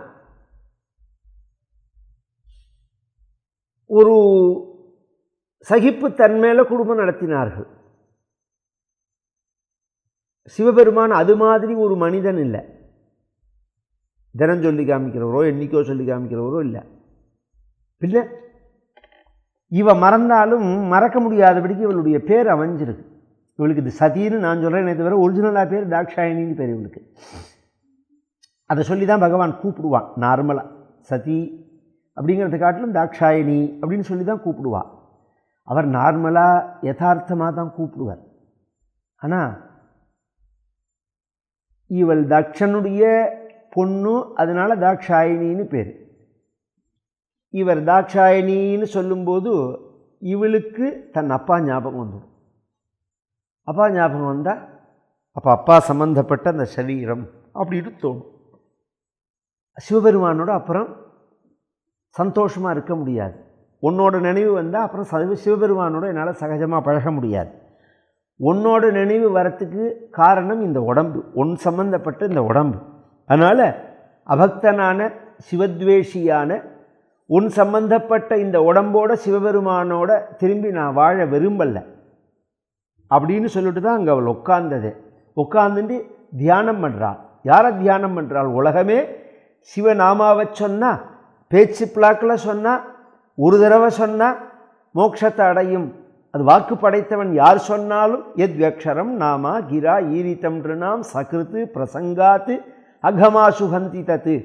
ஒரு சகிப்புத்தன்மையில் குடும்பம் நடத்தினார்கள். சிவபெருமான் அது மாதிரி ஒரு மனிதன் இல்லை. தினம் சொல்லி காமிக்கிறவரோ என்னைக்கோ சொல்லி காமிக்கிறவரோ இல்லை. பின்ன இவ மறந்தாலும் மறக்க முடியாதபடிக்கு இவளுடைய பேர் அமைஞ்சிருக்கு. இவளுக்கு இது சதின்னு நான் சொல்கிறேன், தவிர ஒரிஜினலாக பேர் தாக்ஷாயினின்னு பேர் இவளுக்கு. அதை சொல்லி தான் பகவான் கூப்பிடுவான். நார்மலாக சதி அப்படிங்கிறத காட்டிலும் தாக்ஷாயினி அப்படின்னு சொல்லி தான் கூப்பிடுவாள். அவர் நார்மலாக யதார்த்தமாக தான் கூப்பிடுவார். ஆனால் இவள் தக்ஷனுடைய பொண்ணு, அதனால் தாக்ஷாயினின்னு பேர். இவர் தாக்ஷாயினின்னு சொல்லும்போது இவளுக்கு தன் அப்பா ஞாபகம் வந்துடும். அப்பா ஞாபகம் வந்தால் அப்போ அப்பா சம்பந்தப்பட்ட அந்த சரீரம் அப்படின்னு தோணும். சிவபெருமானோட அப்புறம் சந்தோஷமாக இருக்க முடியாது. உன்னோட நினைவு வந்தால் அப்புறம் சிவபெருமானோட என்னால் சகஜமாக பழக முடியாது. உன்னோட நினைவு வரத்துக்கு காரணம் இந்த உடம்பு, உன் சம்பந்தப்பட்ட இந்த உடம்பு. அதனால் அபக்தனான சிவத்வேஷியான உன் சம்பந்தப்பட்ட இந்த உடம்போட சிவபெருமானோட திரும்பி நான் வாழ விரும்பலை அப்படின்னு சொல்லிட்டு தான் அங்கே அவள் உட்கார்ந்தது. உட்கார்ந்துட்டு தியானம் பண்ணுறாள். யாரை தியானம் பண்ணுறாள்? உலகமே சிவநாமாவை சொன்னால், பேச்சு பிளாக்கில் சொன்னால், ஒரு தடவை சொன்னால் மோட்சத்தை அடையும். அது வாக்கு படைத்தவன் யார் சொன்னாலும் எத்வக்ஷரம் நாமா கிரா ஈரித்தம் நாம் சகிருத்து பிரசங்காத்து அகமாசுகந்தி தத்து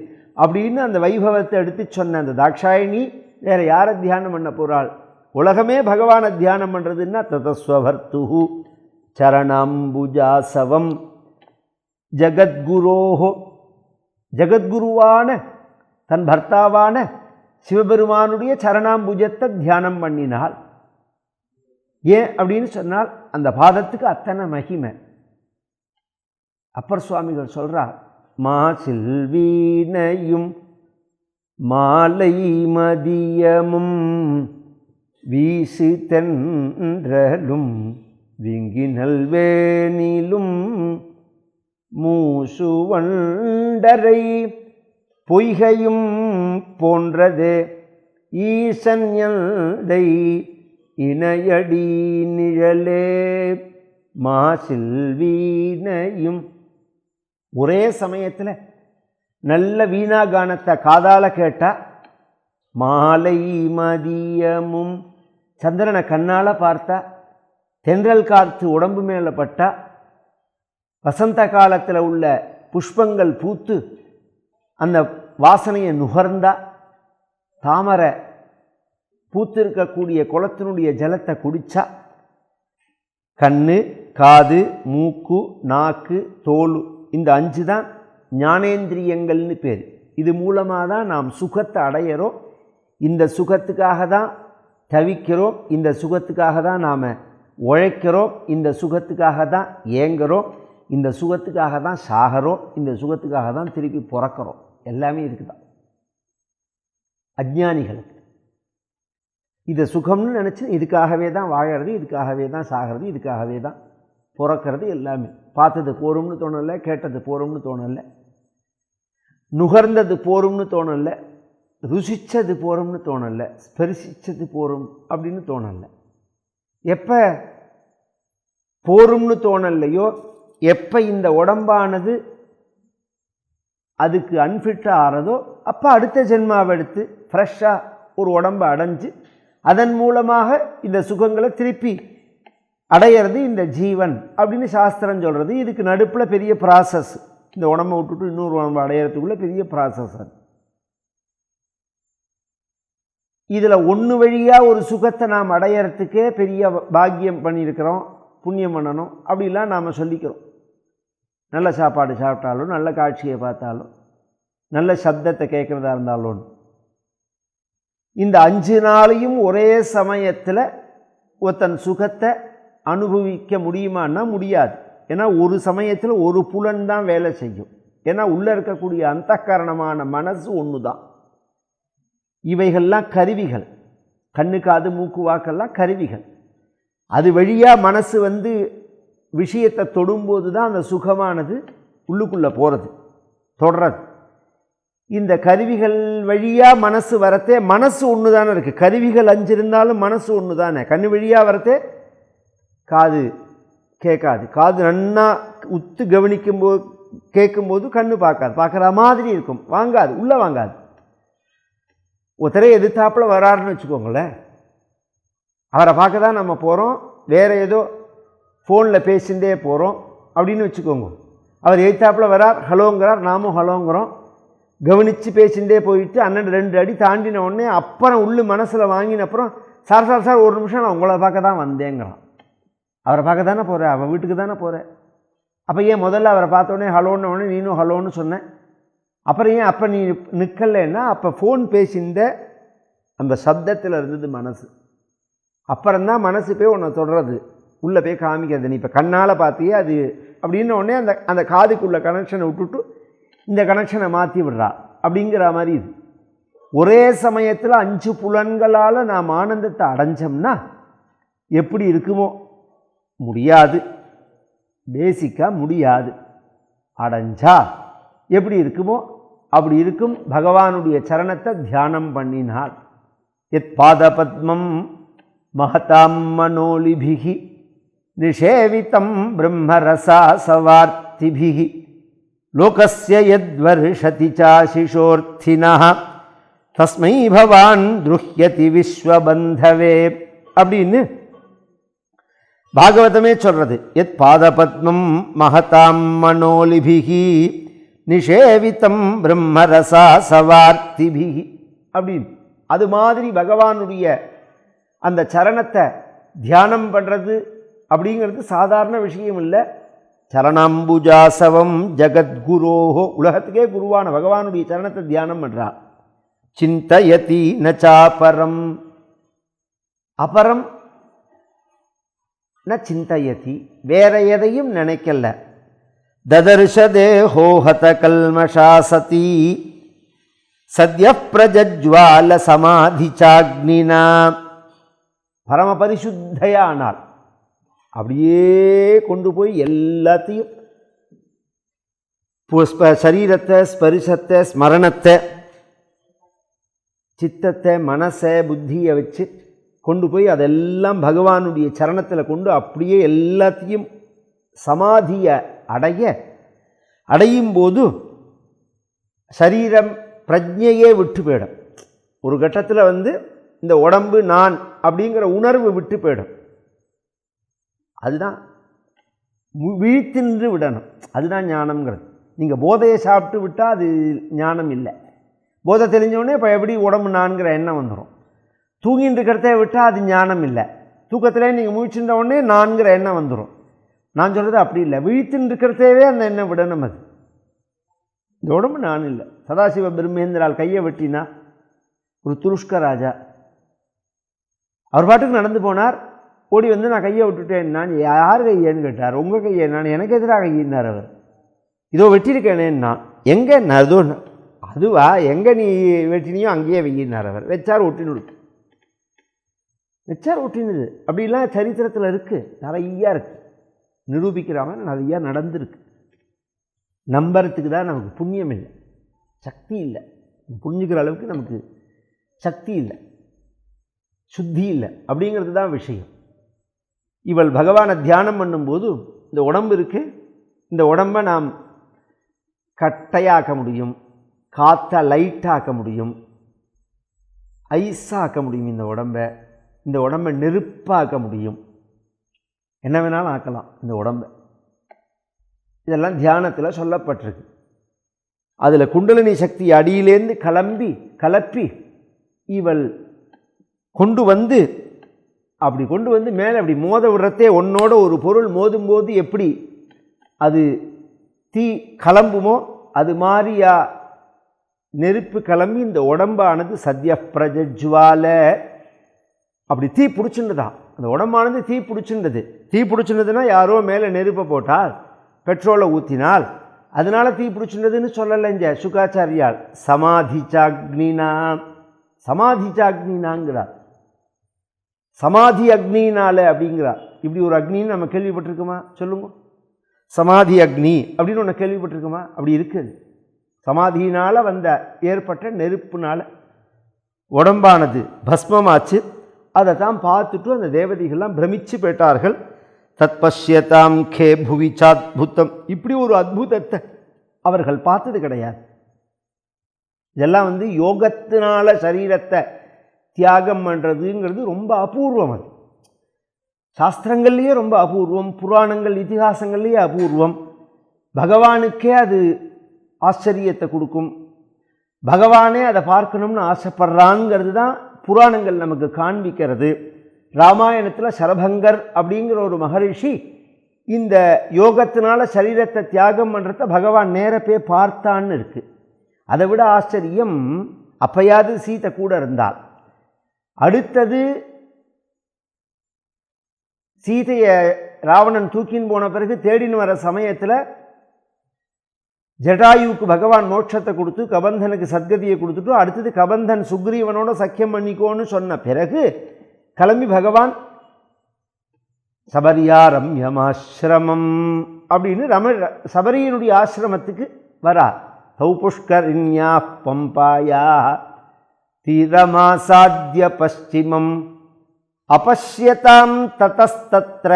அப்படின்னு அந்த வைபவத்தை எடுத்து சொன்ன அந்த தாக்ஷாயினி வேறு யாரை தியானம் பண்ண போகிறாள்? உலகமே பகவானை தியானம் பண்ணுறதுன்னா ததஸ்வபர்த்து சரணாம்புஜாசவம் ஜகத்குரோஹோ, ஜகத்குருவான தன் பர்த்தாவான சிவபெருமானுடைய சரணாம்புஜத்தை தியானம் பண்ணினாள். ஏன் அப்படின்னு சொன்னால் அந்த பாதத்துக்கு அத்தனை மகிமை. அப்பர் சுவாமிகள் சொல்கிறார், மாசில் வீணையும் மாலை மதியமும் வீசு தென்றலும் விங்கினல் வேனிலும் மூசுவண்டரை பொய்கையும் போன்றதே ஈசன்யதை இணையடி நிழலே. மாசில் வீணையும், ஒரே சமயத்தில் நல்ல வீணாகானத்தை காதால கேட்டால், மாலை மதியமும் சந்திரனை கண்ணால் பார்த்தா, தென்றல் காற்று உடம்பு மேலே பட்டா, வசந்த காலத்தில் உள்ள புஷ்பங்கள் பூத்து அந்த வாசனையை நுகர்ந்தா, தாமரை பூத்திருக்கக்கூடிய குளத்தினுடைய ஜலத்தை குடித்தா, கண்ணு காது மூக்கு நாக்கு தோல் இந்த 5 தான் ஞானேந்திரியங்கள்னு பேர். இது மூலமாக தான் நாம் சுகத்தை அடையிறோம். இந்த சுகத்துக்காக தான் தவிக்கிறோம், இந்த சுகத்துக்காக தான் நாம் உழைக்கிறோம், இந்த சுகத்துக்காக தான் ஏங்குறோம், இந்த சுகத்துக்காக தான் சாகிறோம், இந்த சுகத்துக்காக தான் திருப்பி பிறக்கிறோம். எல்லாமே இருக்குதான் அஜ்ஞானிகளுக்கு. இதை சுகம்னு நினச்சி இதுக்காகவே தான் வாழறது, இதுக்காகவே தான் சாகிறது, இதுக்காகவே தான் பிறக்கிறது. எல்லாமே பார்த்தது போரும்னு தோணலை, கேட்டது போரும்னு தோணலை, நுகர்ந்தது போரும்னு தோணலை, ருசித்தது போரும்னு தோணலை, ஸ்பரிசித்தது போரும் அப்படின்னு தோணலை. எப்போ போரும்னு தோணலையோ, எப்போ இந்த உடம்பானது அதுக்கு அன்ஃபிட்டாக ஆறதோ, அப்போ அடுத்த ஜென்மாவை எடுத்து ஃப்ரெஷ்ஷாக ஒரு உடம்பை அடைஞ்சு அதன் மூலமாக இந்த சுகங்களை திருப்பி அடையிறது இந்த ஜீவன் அப்படின்னு சாஸ்திரம் சொல்கிறது. இதுக்கு நடுப்பில் பெரிய ப்ராசஸ், இந்த உடம்பை விட்டுட்டு இன்னொரு உடம்பை அடையிறதுக்குள்ளே பெரிய ப்ராசஸ். அது இதில் ஒன்று வழியாக ஒரு சுகத்தை நாம் அடையிறதுக்கே பெரிய பாக்கியம் பண்ணியிருக்கிறோம், புண்ணியம் பண்ணணும் அப்படிலாம் நாம் சொல்லிக்கிறோம். நல்ல சாப்பாடு சாப்பிட்டாலும், நல்ல காட்சியை பார்த்தாலும், நல்ல சப்தத்தை கேட்குறதா இருந்தாலும், இந்த 5 நாளையும் ஒரே சமயத்தில் ஒருத்தன் சுகத்தை அனுபவிக்க முடியுமான்னா முடியாது. ஏன்னா ஒரு சமயத்தில் ஒரு புலன் தான் வேலை செய்யும். ஏன்னா உள்ளே இருக்கக்கூடிய அந்தःகரணமான மனசு ஒன்று தான். இவைகள்லாம் கருவிகள், கண்ணு காது மூக்கு வாக்கெல்லாம் கருவிகள். அது வழியாக மனசு விஷயத்தை தொடும்போது தான் அந்த சுகமானது உள்ளுக்குள்ளே போகிறது, தொடர்றது. இந்த கருவிகள் வழியாக மனசு வரத்தே, மனசு ஒன்று தானே இருக்குது. கருவிகள் 5 இருந்தாலும் மனசு ஒன்று தானே. கண்ணு வழியாக வரத்தே காது கேட்காது, காது நன்னா உத்து கவனிக்கும்போது கேட்கும்போது கண்ணு பார்க்காது, பார்க்குற மாதிரி இருக்கும், வாங்காது, உள்ளே வாங்காது. ஒருத்தரே எதிர்த்தாப்பில் வராருன்னு வச்சுக்கோங்களேன், அவரை பார்க்க தான் நம்ம போகிறோம், வேறு ஏதோ ஃபோனில் பேசிகிட்டே போகிறோம் அப்படின்னு வச்சுக்கோங்க. அவர் எதிர்த்தாப்பில் வரார், ஹலோங்கிறார், நாமும் ஹலோங்கிறோம், கவனித்து பேசிகிட்டே போயிட்டு 2 அடி தாண்டின உடனே அப்புறம் உள்ளு மனசில் வாங்கின அப்புறம் சார் சார் சார் ஒரு நிமிஷம் நான் உங்களை பார்க்க தான் வந்தேங்கிறான். அவரை பார்க்க தானே போகிறேன், அவன் வீட்டுக்கு தானே போகிறேன். அப்போ ஏன் முதல்ல அவரை பார்த்தோடனே ஹலோன்னு உடனே நீனும் ஹலோன்னு சொன்னேன், அப்புறம் ஏன் அப்போ நீ நிற்கலைன்னா அப்போ ஃபோன் பேசிந்த அந்த சப்தத்தில் இருந்தது மனசு. அப்புறம்தான் மனசு போய் உன்னை தொடர்றது, உள்ளே போய் காமிக்கிறது. நீ இப்போ கண்ணால் பார்த்தியே அது அப்படின்ன உடனே அந்த அந்த காதுக்குள்ள கனெக்ஷனை விட்டுட்டு இந்த கனெக்ஷனை மாற்றி விடுறா அப்படிங்கிற மாதிரி இது. ஒரே சமயத்தில் 5 புலன்களால் நாம் ஆனந்தத்தை அடைஞ்சோம்னா எப்படி இருக்குமோ? முடியாது, பேசிக்காக முடியாது. அடைஞ்சா எப்படி இருக்குமோ அப்படி இருக்கும். பகவானுடைய சரணத்தை தியானம் பண்ணினால் எத் பாதபத்மம் மகதாம் மனோலிபிகி நிஷேவிதம் பிரம்மரசாசவார்த்திபிகி லோகஸ்ய யத்வர்ஷதி சாசிஷோர்த்தினஹ தஸ்மை பவான் துருஹ்யதி விஸ்வபந்தவே அப்படின்னு பாகவதமே சொல்றது. எத் பாதபத்மம் மகதாம் மனோலிபிகி நிஷேவிதம் பிரம்மரசாசவார்த்திபிகி அப்படின்னு. அது மாதிரி பகவானுடைய அந்த சரணத்தை தியானம் பண்ணுறது அப்படிங்கிறது சாதாரண விஷயம் இல்லை. சரணாம்புஜாசவம் ஜகத்குரோஹோ, உலகத்துக்கே குருவான பகவானுடைய சரணத்தை தியானம் பண்ணுறார். சிந்தயதி நச்சாபரம், அபரம் ந சிந்தயதி, வேற எதையும் நினைக்கல. ததர்ஷதேஹோ ஹத கல்மஷாசதி சத்ய பிரஜஜ்வால சமாதிச்சாக்னினா, பரம பரிசுத்தையானார். அப்படியே கொண்டு போய் எல்லாத்தையும் சரீரத்தை, ஸ்பரிசத்தை, ஸ்மரணத்தை, சித்தத்தை, மனசை, புத்தியை வச்சு கொண்டு போய் அதெல்லாம் பகவானுடைய சரணத்தில் கொண்டு அப்படியே எல்லாத்தையும் சமாதியை அடையும் போது சரீரம் பிரஜையே விட்டு போயிடும். ஒரு கட்டத்தில் இந்த உடம்பு நான் அப்படிங்கிற உணர்வு விட்டு போயிடும். அதுதான் விழித்தின்று விடணும், அதுதான் ஞானம்ங்கிறது. நீங்கள் போதையை சாப்பிட்டு விட்டால் அது ஞானம் இல்லை. போதை தெரிஞ்சோடனே இப்போ எப்படி உடம்பு நான்கிற எண்ணம் வந்துடும். தூங்கிட்டு இருக்கிறதே விட்டால் அது ஞானம் இல்லை. தூக்கத்திலே நீங்கள் முழிச்சுட்ட உடனே நான்கிற எண்ணம் வந்துடும். நான் சொல்கிறது அப்படி இல்லை, விழித்தின்னு இருக்கிறதேவே அந்த எண்ணம் விடணும். அது இந்த உடம்பு நான் இல்லை. சதாசிவ பிரம்மேந்திரால் கையை வெட்டினா ஒரு துருஷ்க ராஜா அவர் பாட்டுக்கு நடந்து போனார். ஓடி நான் கையை விட்டுட்டேன். நான் யார் கையேன்னு கேட்டார். உங்கள் கையை. நான் எனக்கு எதிராக கையினார் அவர். இதோ வெட்டியிருக்கேனேன்னு. நான் எங்கே? நான் அதோ அதுவா, எங்கே நீ வெட்டினியோ அங்கேயே வெயினார் அவர். வச்சார் ஒட்டினு வச்சார் ஒட்டினது. அப்படிலாம் சரித்திரத்தில் இருக்குது, நிறையா இருக்குது. நிரூபிக்கிறாமல் நிறையா நடந்திருக்கு. நம்புறதுக்கு தான் நமக்கு புண்ணியம் இல்லை, சக்தி இல்லை. புரிஞ்சுக்கிற அளவுக்கு நமக்கு சக்தி இல்லை, சுத்தி இல்லை. அப்படிங்கிறது தான் விஷயம். இவள் பகவானை தியானம் பண்ணும்போது இந்த உடம்பு இருக்குது, இந்த உடம்பை நாம் கட்டையாக்க முடியும், காற்றை லைட்டாக்க முடியும், ஐஸாக்க முடியும். இந்த உடம்பை நெருப்பாக்க முடியும். என்ன வேணாலும் ஆக்கலாம் இந்த உடம்பை. இதெல்லாம் தியானத்தில் சொல்லப்பட்டிருக்கு. அதில் குண்டலினி சக்தி அடியிலேருந்து கலப்பி இவள் கொண்டு மேலே அப்படி மோத விடுறதே, ஒன்னோட ஒரு பொருள் மோதும்போது எப்படி அது தீ கிளம்புமோ அது மாதிரியா நெருப்பு கிளம்பி இந்த உடம்பானது சத்ய பிரஜஜ்வால அப்படி தீ பிடிச்சுன்றதா. அந்த உடம்பானது தீ பிடிச்சுன்றது. தீ பிடிச்சுன்றதுன்னா யாரோ மேலே நெருப்பை போட்டால், பெட்ரோலை ஊற்றினால் அதனால தீ பிடிச்சுன்றதுன்னு சொல்லலைங்க சுகாச்சாரியால். சமாதிச்சாக்னினாங்கிறார். சமாதி அக்னினால அப்படிங்கிறார். இப்படி ஒரு அக்னின்னு நம்ம கேள்விப்பட்டிருக்கோமா? சொல்லுங்க. சமாதி அக்னி அப்படின்னு ஒன்று கேள்விப்பட்டிருக்கோமா? அப்படி இருக்குது. சமாதியினால் ஏற்பட்ட நெருப்புனால உடம்பானது பஸ்மமாச்சு. அதை தான் பார்த்துட்டு அந்த தேவதைகள்லாம் பிரமிச்சு போயிட்டார்கள். தத்பஷ்யதாம் கே புவிச்சாத்புத்தம், இப்படி ஒரு அத்புதத்தை அவர்கள் பார்த்தது கிடையாது. இதெல்லாம் யோகத்தினால சரீரத்தை தியாகம் பண்ணுறதுங்கிறது ரொம்ப அபூர்வம். அது சாஸ்திரங்கள்லேயே ரொம்ப அபூர்வம், புராணங்கள் இதிகாசங்கள்லேயே அபூர்வம். பகவானுக்கே அது ஆச்சரியத்தை கொடுக்கும். பகவானே அதை பார்க்கணும்னு ஆசைப்படுறாங்கிறது தான் புராணங்கள் நமக்கு காண்பிக்கிறது. ராமாயணத்தில் சரபங்கர் அப்படிங்கிற ஒரு மகரிஷி இந்த யோகத்தினால சரீரத்தை தியாகம் பண்ணுறத பகவான் நேரப்பே பார்த்தான்னு இருக்குது. அதை விட ஆச்சரியம், அப்பயாவது சீதை கூட இருந்தாள். அடுத்தது சீதையை ராவணன் தூக்கின்னு போன பிறகு தேடின்னு வர சமயத்தில் ஜடாயுவுக்கு பகவான் மோட்சத்தை கொடுத்து கபந்தனுக்கு சத்கதியை கொடுத்துட்டு அடுத்தது கபந்தன் சுக்ரீவனோட சக்கியம் பண்ணிக்கோன்னு சொன்ன பிறகு கிளம்பி பகவான் சபரியாரம்யமாசிரமம் அப்படின்னு சபரியினுடைய ஆசிரமத்துக்கு வரா. தௌ புஷ்கரிண்யா பம்பாயா தீரமாசாத்ய பশ্চিமம் அபஷ்யதாம் ததஸ்தத்ர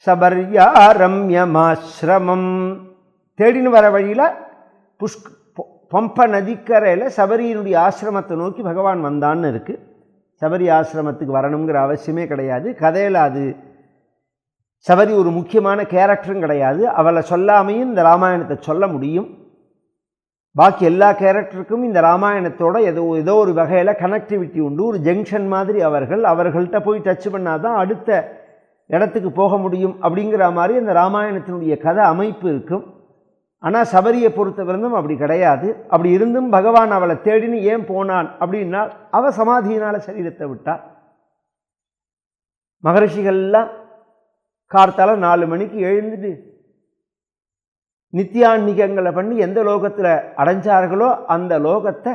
சபரியாரம்யமாசிரமம். தேடின்னு வர வழியில் பம்ப நதிக்கரையில் சபரியினுடைய ஆசிரமத்தை நோக்கி பகவான் வந்தான்னு இருக்குது. சபரி ஆசிரமத்துக்கு வரணுங்கிற அவசியமே கிடையாது. கதையில் அது சபரி ஒரு முக்கியமான கேரக்டரும் கிடையாது. அவளை சொல்லாமையும் இந்த ராமாயணத்தை சொல்ல முடியும். பாக்கி எல்லா கேரக்டருக்கும் இந்த ராமாயணத்தோட ஏதோ ஒரு வகையில் கனெக்டிவிட்டி உண்டு. ஒரு ஜங்ஷன் மாதிரி அவர்கள்ட்ட போய் டச் பண்ணாதான் அடுத்த இடத்துக்கு போக முடியும் அப்படிங்கிற மாதிரி அந்த ராமாயணத்தினுடைய கதை அமைப்பு இருக்கும். ஆனால் சபரியை பொறுத்தவரைக்கும் அப்படி கிடையாது. அப்படி இருந்தும் பகவான் அவளை தேடின்னு ஏன் போனான் அப்படின்னா அவள் சமாதியினால் சரீரத்தை விட்டாள். மகரிஷிகள்லாம் கார்த்தால 4 மணிக்கு எழுந்துட்டு நித்தியான்மிகங்களை பண்ணி எந்த லோகத்தில் அடைஞ்சார்களோ அந்த லோகத்தை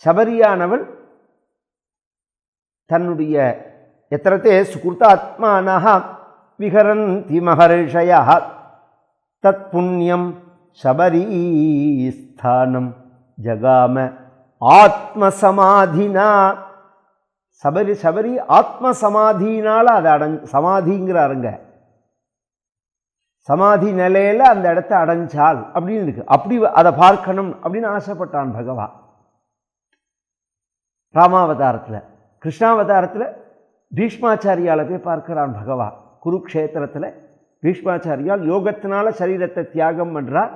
சபரியானவள் தன்னுடைய எத்திரத்தே சுகிருத்தாத்மானஹ விஹரந்தி மஹர்ஷயா தத் புண்ணியம் சபரீஸ்தானம் ஜகாம ஆத்மசமாதினா. சபரி ஆத்மசமாதினால் அதை சமாதிங்கிறாருங்க. சமாதி நிலையில் அந்த இடத்த அடைஞ்சால் அப்படின்னு இருக்கு. அப்படி அதை பார்க்கணும் அப்படின்னு ஆசைப்பட்டான் பகவான். ராமாவதாரத்தில் கிருஷ்ணாவதாரத்தில் பீஷ்மாச்சாரியால போய் பார்க்கிறான் பகவான். குருக்ஷேத்திரத்தில் பீஷ்மாச்சாரியால் யோகத்தினால சரீரத்தை தியாகம் பண்ணுறார்.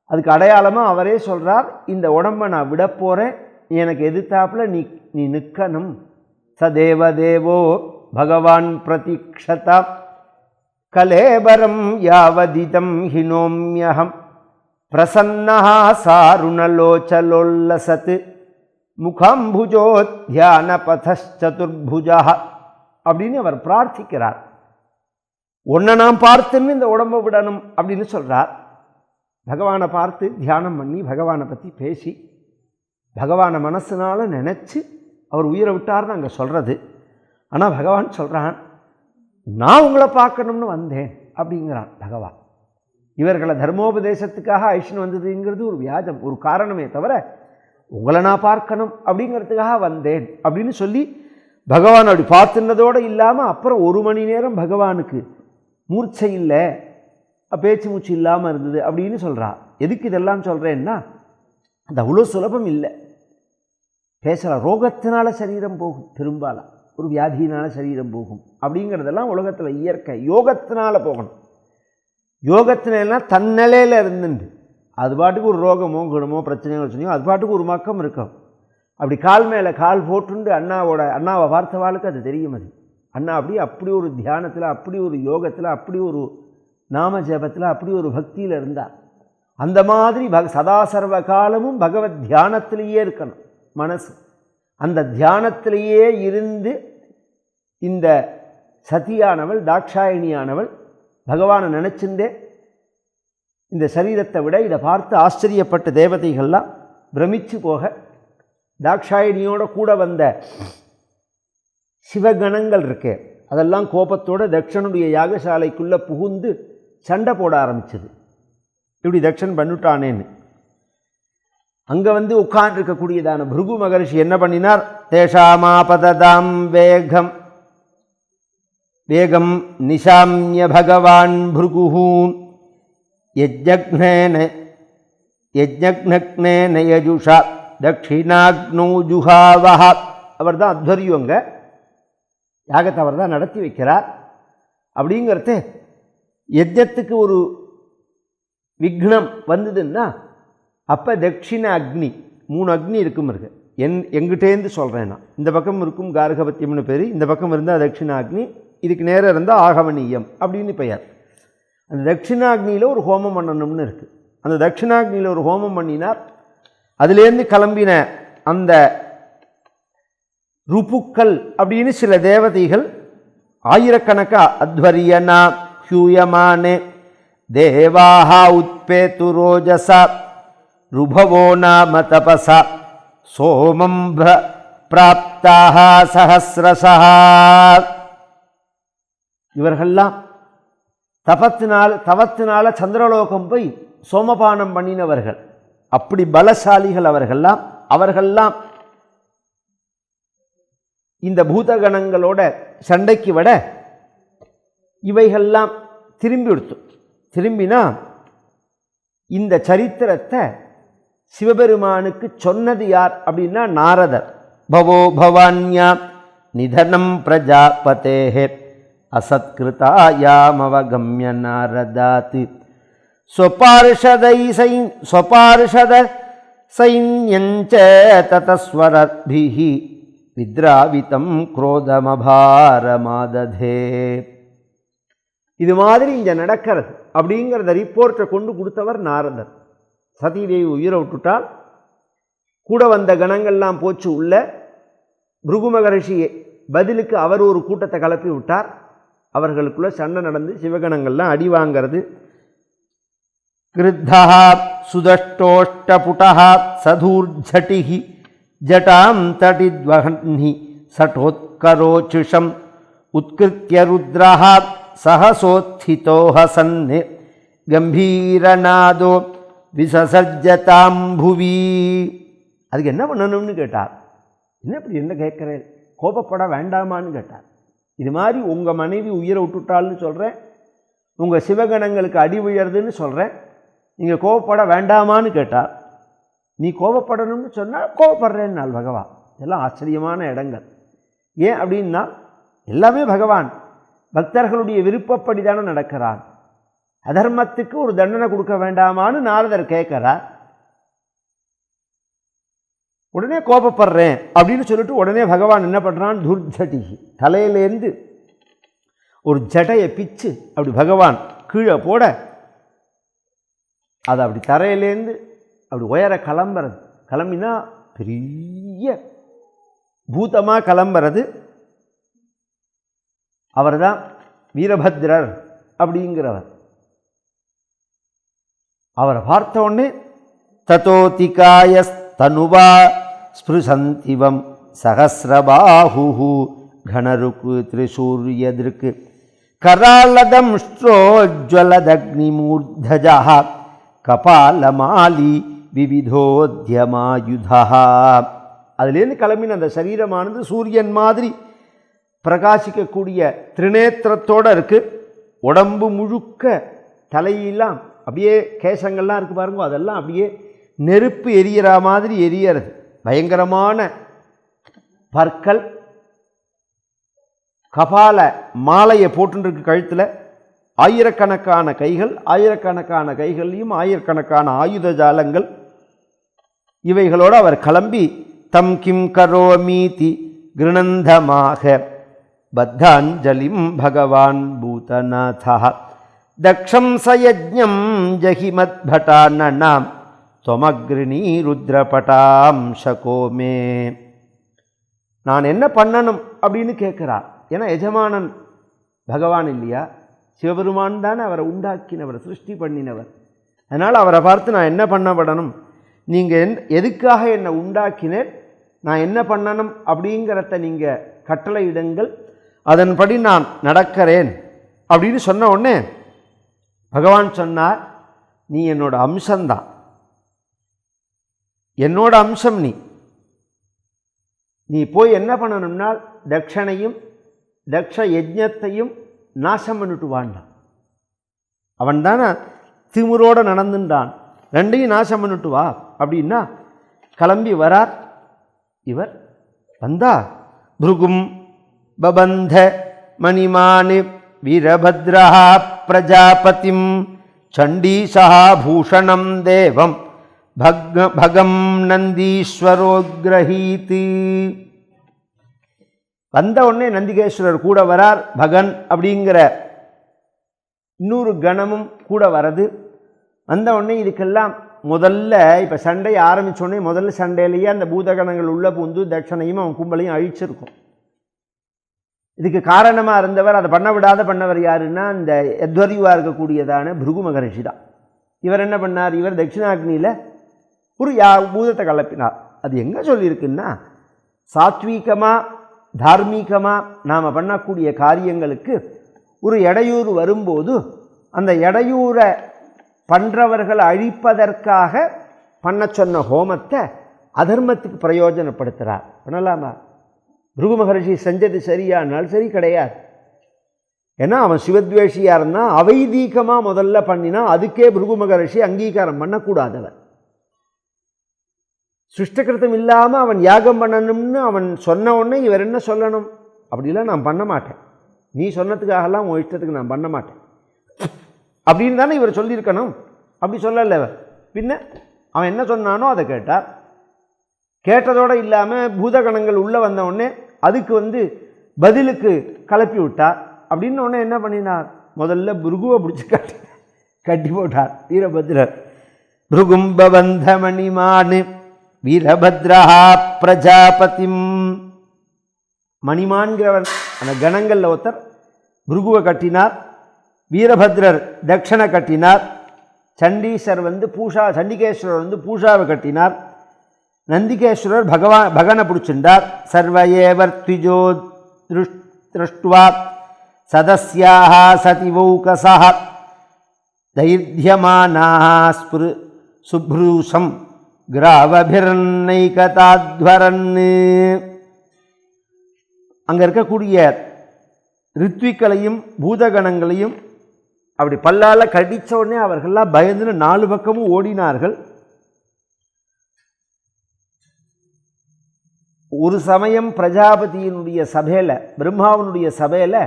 அதுக்கு அடையாளமாக அவரே சொல்கிறார், இந்த உடம்பை நான் விட போகிறேன், எனக்கு எதிர்த்தாப்புல நீ நிற்கணும். சதேவதேவோ பகவான் பிரதீக்ஷதா கலேபரம் யாவதிதம் ஹினோம்யஹம் பிரசன்னஹா சாருணலோச்சலோல்லசத் முகாம்புஜோ தியான பதச்சதுர்புஜா அப்படின்னு அவர் பிரார்த்திக்கிறார். ஒன்றை நான் பார்த்துன்னு இந்த உடம்பை விடணும் அப்படின்னு சொல்கிறார். பகவானை பார்த்து தியானம் பண்ணி பகவானை பற்றி பேசி பகவானை மனசுனால நினச்சி அவர் உயிரை விட்டார்னு அங்கே சொல்கிறது. ஆனால் பகவான் சொல்கிறான், நான் உங்களை பார்க்கணும்னு வந்தேன் அப்படிங்கிறான் பகவான். இவர்களை தர்மோபதேசத்துக்காக ஐஷன் வந்ததுங்கிறது ஒரு வியாஜம், ஒரு காரணமே தவிர உங்களை நான் பார்க்கணும் அப்படிங்கிறதுக்காக வந்தேன் அப்படின்னு சொல்லி பகவான் அப்படி பார்த்துனதோடு இல்லாமல் அப்புறம் 1 மணி நேரம் பகவானுக்கு மூர்ச்சை இல்லை, பேச்சு மூச்சு இல்லாமல் இருந்தது அப்படின்னு சொல்கிறா. எதுக்கு இதெல்லாம் சொல்கிறேன்னா, அது அவ்வளோ சுலபம் இல்லை. பேசலாம், ரோகத்தினால சரீரம் போகும், பெரும்பாலும் ஒரு வியாதியினால சரீரம் போகும் அப்படிங்கிறதெல்லாம் உலகத்தில் இயற்கை. யோகத்தினால போகணும். யோகத்தினா தன்னிலையில் இருந்துண்டு அது பாட்டுக்கு ஒரு ரோகமோ குணமோ பிரச்சனையோ வச்சுனியோ அது பாட்டுக்கு ஒரு மக்கம் இருக்கும். அப்படி கால் மேலே கால் போட்டுண்டு அண்ணாவை பார்த்தவாளுக்கு அது தெரியும். அது அண்ணா அப்படி ஒரு தியானத்தில், அப்படி ஒரு யோகத்தில், அப்படி ஒரு நாம ஜபத்தில், அப்படி ஒரு பக்தியில் இருந்தார். அந்த மாதிரி சதா சர்வ காலமும் பகவத் தியானத்திலேயே இருக்கணும் மனசு. அந்த தியானத்திலேயே இருந்து இந்த சதியானவள், தாட்சாயணியானவள் பகவானை நினச்சிருந்தே இந்த சரீரத்தை விட இதை பார்த்து ஆச்சரியப்பட்ட தேவதைகள்லாம் பிரமிச்சு போக, தாட்சாயணியோட கூட வந்த சிவகணங்கள் இருக்கே அதெல்லாம் கோபத்தோடு தக்ஷனுடைய யாகசாலைக்குள்ளே புகுந்து சண்டை போட ஆரம்பிச்சது. இப்படி தக்ஷன் பண்ணிட்டானேன்னு அங்கே வந்து உட்கார்ந்துருக்கக்கூடியதான பிருகு மகரிஷி என்ன பண்ணினார், தேஷாமாபததாம் வேகம் வேகம் நிசாமிய பகவான் பிருகு யஜ்ஞக்னேன யஜுஷா தட்சிணாக்னோ ஜுஹாவஹ. அவர் தான் அத்வரியோங்க, யாகத்தை அவர் தான் நடத்தி வைக்கிறார். அப்படிங்கிறது யஜ்ஞத்துக்கு ஒரு விக்னம் வந்ததுன்னா அப்போ தட்சிண அக்னி, 3 அக்னி இருக்கும் இருக்கு. எங்கிட்டேருந்து சொல்கிறேன் நான். இந்த பக்கம் இருக்கும் கார்கபத்தியம்னு பேர், இந்த பக்கம் இருந்தால் தட்சிணாக்னி, இதுக்கு நேரம் இருந்தால் ஆகவனீயம் அப்படின்னு பெயர். அந்த தட்சிணாக்னியில் ஒரு ஹோமம் பண்ணணும்னு இருக்குது. அந்த தட்சிணாக்னியில் ஒரு ஹோமம் பண்ணினார். அதுலேருந்து கிளம்பின அந்த ருப்புக்கள் அப்படின்னு சில தேவதைகள் ஆயிரக்கணக்க அத்வரியனா ஹ்யூயமானே தேவாஹ உத்பேது ரோஜசா ருபவோ நாம தபசா சோமம் பிராப்தாக சஹஸ்ரசா. இவர்கள்லாம் தவத்தினால சந்திரலோகம் போய் சோமபானம் பண்ணினவர்கள். அப்படி பலசாலிகள் அவர்கள்லாம் இந்த பூதகணங்களோட சண்டைக்கு விட இவைகள்லாம் திரும்பினா இந்த சரித்திரத்தை சிவபெருமானுக்கு சொன்னது யார் அப்படின்னா நாரதர். பவோ பவான்யா நிதனம் பிரஜாபதேஹே அசத்கிருதாயாமவகம்ய நாரதாத் ஸ்வபார்ஷத சைன்யஞ்ச ததஸ்வரத்பிஹி வித்ராவிதம் குரோதமபாரமாததே. இது மாதிரி இங்கே நடக்கிறது அப்படிங்கிறத ரிப்போர்ட்டை கொண்டு கொடுத்தவர் நாரதர். சதீதேவி உயிரை விட்டுட்டால் கூட வந்த கணங்கள்லாம் போச்சு உள்ள. பிருகு மகரிஷி பதிலுக்கு அவர் ஒரு கூட்டத்தை கலப்பி விட்டார். அவர்களுக்குள்ள சண்டை நடந்து சிவகணங்கள்லாம் அடி வாங்கிறது. கிருத்தா சுதஷ்டோஷ்டபுடா சதூர்ஜட்டிஹி ஜட்டாம் தடித்வஹ்னி சட்டோத்கரோச்சுஷம் உத்கிருத்ய ருத்ரஹ சஹசோத்ஹிதோ ஹசன்னே கம்பீரநாதோ விசசர்ஜதாம் புவி. அதுக்கு என்ன பண்ணணும்னு கேட்டார். என்ன கேட்குறேன், கோபப்பட வேண்டாமான்னு கேட்டார். இது மாதிரி உங்கள் மனைவி உயிரை விட்டுட்டாள்னு சொல்கிறேன், உங்கள் சிவகணங்களுக்கு அடி உயர்துன்னு சொல்கிறேன், நீங்கள் கோபப்பட வேண்டாமான்னு கேட்டார். நீ கோபப்படணும்னு சொன்னால் கோபப்படுறேன்னாள் பகவான். இதெல்லாம் ஆச்சரியமான இடங்கள். ஏன் அப்படின்னா எல்லாமே பகவான் பக்தர்களுடைய விருப்பப்படி தானே நடக்கிறான். அதர்மத்துக்கு ஒரு தண்டனை கொடுக்க வேண்டாமான்னு நாரதர் கேட்கிறார். உடனே கோபப்படுறேன் அப்படின்னு சொல்லிட்டு உடனே பகவான் என்ன பண்ணுறான், துர்ஜட்டிகி தலையிலேருந்து ஒரு ஜடையை பிச்சு அப்படி பகவான் கீழே போட அது அப்படி தரையிலேருந்து அப்படி உயர கிளம்பினா பெரிய பூதமாக கிளம்புறது. அவர் தான் வீரபத்ரர் அப்படிங்கிறவர். அவரை பார்த்த உடனே ததோதிகாயஸ்தனுவா ஸ்பிருசந்திவம் சகசிரபாஹு கணருக்கு திரிசூரியதிருக்கு கராலதம் ஸ்ரோஜ்வலதக்னிமூர்தஜா கபாலமாலி விவிதோத்யமாயுதா. அதுலேருந்து கிளம்பின அந்த சரீரமானது சூரியன் மாதிரி பிரகாசிக்கக்கூடிய திரிநேத்திரத்தோடு இருக்குது. உடம்பு முழுக்க தலையெல்லாம் அப்படியே கேசங்கள்லாம் இருக்குது பாருங்க, அதெல்லாம் அப்படியே நெருப்பு எரியிற மாதிரி எரியறது. பயங்கரமான பற்கள், கபால மாலையை போட்டுருக்கு கழுத்தில், ஆயிரக்கணக்கான கைகள், ஆயிரக்கணக்கான கைகள்லையும் ஆயிரக்கணக்கான ஆயுத ஜாலங்கள். இவைகளோடு அவர் கிளம்பி தம் கிம் கரோமீதி கிருணந்தமாக பத்தாஞ்சலிம் பகவான் பூதநாதா தக்ஷம் சயஜ்ஞம் ஜஹிமத்பட்டானாம் தொமக்ரிணி ருத்ரபட்டாம் சகோமே. நான் என்ன பண்ணணும் அப்படின்னு கேட்குறார். ஏன்னா எஜமானன் பகவான் இல்லையா, சிவபெருமான் தானே அவரை உண்டாக்கினவர், சிருஷ்டி பண்ணினவர். அதனால் அவரை பார்த்து நான் என்ன பண்ணப்படணும், நீங்கள் எதுக்காக என்னை உண்டாக்கினேன், நான் என்ன பண்ணணும் அப்படிங்கிறத நீங்கள் கட்டளையிடுங்கள், அதன்படி நான் நடக்கிறேன் அப்படின்னு சொன்ன உடனே பகவான் சொன்னார், நீ என்னோட அம்சம்தான், என்னோட அம்சம் நீ போய் என்ன பண்ணணும்னா தட்சணையும் தக்ஷ யஜ்ஞத்தையும் நாசம் பண்ணிட்டு வாண்டான். அவன் தானே திமுரோடு நடந்துட்டான், ரெண்டையும் நாசம் பண்ணிட்டு வா அப்படின்னா கிளம்பி வரார். இவர் வந்தா பிருகும் பபந்த மணிமானி வீரபத்ரா பிரஜாபதிம் சண்டீசா பூஷணம் தேவம் பகம் நந்தீஸ்வரோ கிரஹீத். வந்த உடனே நந்திகேஸ்வரர் கூட வரார். பகன் அப்படிங்கிற இன்னொரு கணமும் கூட வரது. வந்த உடனே இதுக்கெல்லாம் முதல்ல இப்போ சண்டை ஆரம்பித்தோடனே முதல்ல சண்டையிலேயே அந்த பூதகணங்கள் உள்ள பூந்து தட்சணையும் அவன் கும்பலையும் அழிச்சிருக்கும். இதுக்கு காரணமாக இருந்தவர், அதை பண்ண விடாத பண்ணவர் யாருன்னா இந்த யத்வரியுவாக இருக்கக்கூடியதான பிருகு மகரிஷி தான். இவர் என்ன பண்ணார், இவர் தட்சிணாக்னியில் ஒரு பூதத்தை கலப்பினார். அது எங்கே சொல்லியிருக்குன்னா, சாத்வீகமாக தார்மீகமாக நாம் பண்ணக்கூடிய காரியங்களுக்கு ஒரு இடையூறு வரும்போது அந்த இடையூரை பண்ணுறவர்களை அழிப்பதற்காக பண்ண சொன்ன ஹோமத்தை அதர்மத்துக்கு பிரயோஜனப்படுத்துகிறார். பண்ணலாமா? பிருகு மகரிஷி செஞ்சது சரியானால் சரி கிடையாது. ஏன்னா அவன் சிவத்வேஷியாக இருந்தால் அவைதீகமாக முதல்ல பண்ணினா அதுக்கே பிருகு மகரிஷி அங்கீகாரம் பண்ணக்கூடாதவன். சிருஷ்டகிருத்தம் இல்லாமல் அவன் யாகம் பண்ணணும்னு அவன் சொன்ன உடனே இவர் என்ன சொல்லணும், அப்படிலாம் நான் பண்ண மாட்டேன், நீ சொன்னதுக்காகலாம் உன் இஷ்டத்துக்கு நான் பண்ண மாட்டேன் அப்படின்னு தானே இவர் சொல்லியிருக்கணும். அப்படி சொல்லலை. பின்ன அவன் என்ன சொன்னானோ அதை கேட்டார். கேட்டதோடு இல்லாமல் பூதகணங்கள் உள்ளே வந்த உடனே அதுக்கு பதிலுக்கு கலப்பி விட்டார். அப்படின்னு உடனே என்ன பண்ணினார், முதல்ல பிருகுவை பிடிச்சி கட்டி போட்டார் வீரபத்ரர். பிருகும்பவந்த மணிமான் வீரபத்ரா பிரஜாபதிம். மணிமான்கிறவன் அந்த கணங்களில் ஒருத்தர் பிருகுவை கட்டினார். வீரபத்ரர் தட்சணை கட்டினார். சண்டீசர் சண்டிகேஸ்வரர் பூஷாவை கட்டினார். நந்திகேஸ்வரர் பகனை பிடிச்சின்றார். சர்வயேவர்த்விஜோ திருஷ்டுவா சதஸ்யாக சதிவௌகசா தைர்யமானாः சுப்ரூஷம் கிராவபிர்நைகதாத்வரன். அங்கே இருக்கக்கூடிய ரித்விக்களையும் பூதகணங்களையும் அப்படி பல்லால் கடித்த உடனே அவர்கள்லாம் பயந்துன்னு 4 பக்கமும் ஓடினார்கள். ஒரு சமயம் பிரஜாபதியினுடைய சபையில், பிரம்மாவனுடைய சபையில்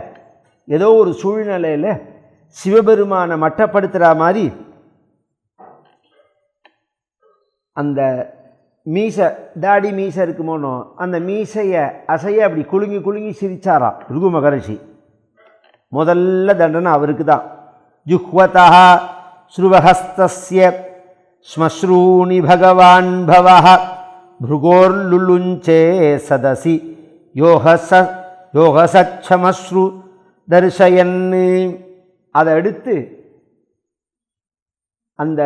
ஏதோ ஒரு சூழ்நிலையில் சிவபெருமானை மட்டப்படுத்துகிற மாதிரி அந்த மீசை, தாடி மீசை இருக்குமோனோ, அந்த மீசையை அசைய அப்படி குலுங்கி குலுங்கி சிரிச்சாராம் பிருகு மகரிஷி. முதல்ல தண்டனை அவருக்கு தான். ஜுஹ்வதா ஸ்ருவஹஸ்தஸ்ய ஸ்மஸ்ரூணி பகவான் பவஹ பிருகோர்லுலுஞ்சே சதசி யோகசச்சமஸ்ரு தர்ஷயன்னு. அதை எடுத்து அந்த